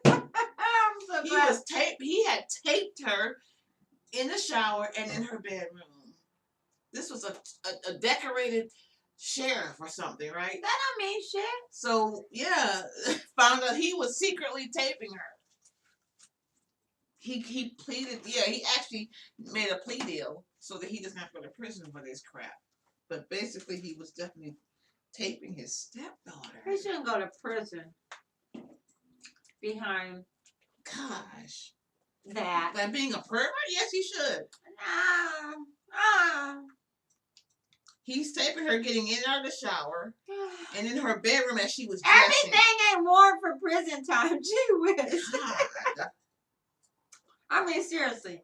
[SPEAKER 1] I'm so glad.
[SPEAKER 2] He had taped her in the shower and in her bedroom. This was a decorated sheriff or something, right?
[SPEAKER 1] That don't mean shit.
[SPEAKER 2] So yeah, found out he was secretly taping her. He pleaded, yeah, he actually made a plea deal so that he doesn't have to go to prison for this crap. But basically, he was definitely taping his stepdaughter.
[SPEAKER 1] He shouldn't go to prison behind
[SPEAKER 2] Gosh,
[SPEAKER 1] that.
[SPEAKER 2] that being a pervert? Yes, he should. He's taping her getting in and out of the shower and in her bedroom as she was dressing.
[SPEAKER 1] Everything ain't warm for prison time. Gee whiz.
[SPEAKER 2] God.
[SPEAKER 1] I mean, seriously.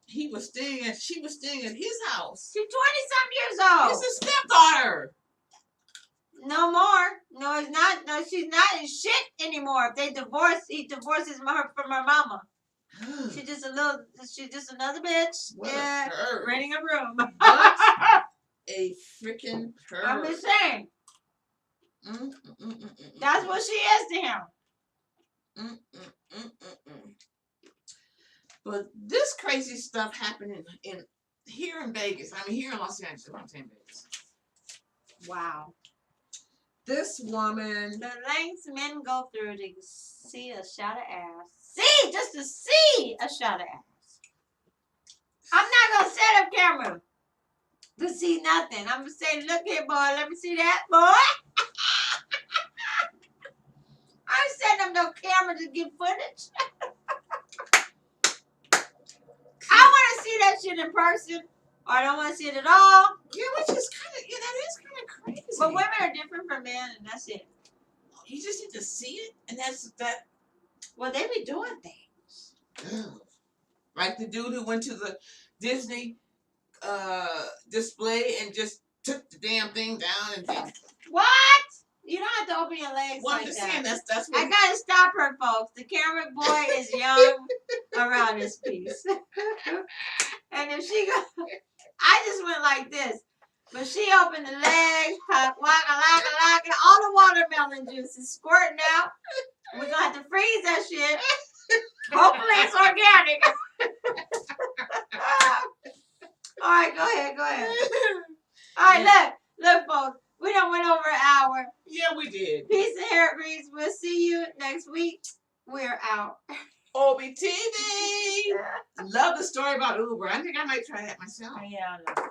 [SPEAKER 2] She was staying at his house.
[SPEAKER 1] She's 20-some years old.
[SPEAKER 2] It's his stepdaughter.
[SPEAKER 1] No more. No, it's not. No, she's not in shit anymore. If they divorce, he divorces her from her mama. She's just another bitch.
[SPEAKER 2] What a
[SPEAKER 1] Yeah,
[SPEAKER 2] perv.
[SPEAKER 1] renting a room.
[SPEAKER 2] What a freaking perv.
[SPEAKER 1] I'm just saying. That's what she is to him.
[SPEAKER 2] But this crazy stuff happened in here in Vegas. I mean, here in Los Angeles. I'm saying Vegas.
[SPEAKER 1] Wow.
[SPEAKER 2] This woman.
[SPEAKER 1] The lengths men go through to see a shot of ass. Just to see a shot of ass. I'm not gonna set up camera to see nothing. I'm gonna say, look here, boy. Let me see that, boy. I ain't setting up no camera to get footage. I want to see that shit in person, or I don't want to see it at all.
[SPEAKER 2] Yeah, which is kind of, yeah, that is kind of crazy.
[SPEAKER 1] But women are different from men, and that's it.
[SPEAKER 2] You just need to see it, and that's that.
[SPEAKER 1] Well, they be doing things.
[SPEAKER 2] Ugh. Like the dude who went to the Disney display and just took the damn thing down and did.
[SPEAKER 1] What? You don't have to open your legs
[SPEAKER 2] Well, I'm
[SPEAKER 1] like
[SPEAKER 2] just
[SPEAKER 1] that.
[SPEAKER 2] saying that's what.
[SPEAKER 1] I gotta stop her, folks. The camera boy is young around this piece. And if she go, I just went like this. But she opened the legs, waka, laka, laka, all the watermelon juice is squirting out. We're gonna have to freeze that shit. Hopefully it's organic. All right, go ahead. All right, look, folks. We done went over an hour.
[SPEAKER 2] Yeah, we did.
[SPEAKER 1] Peace and hair grease. We'll see you next week. We're out.
[SPEAKER 2] OBTV. Love the story about Uber. I think I might try that myself.
[SPEAKER 1] Yeah, I know.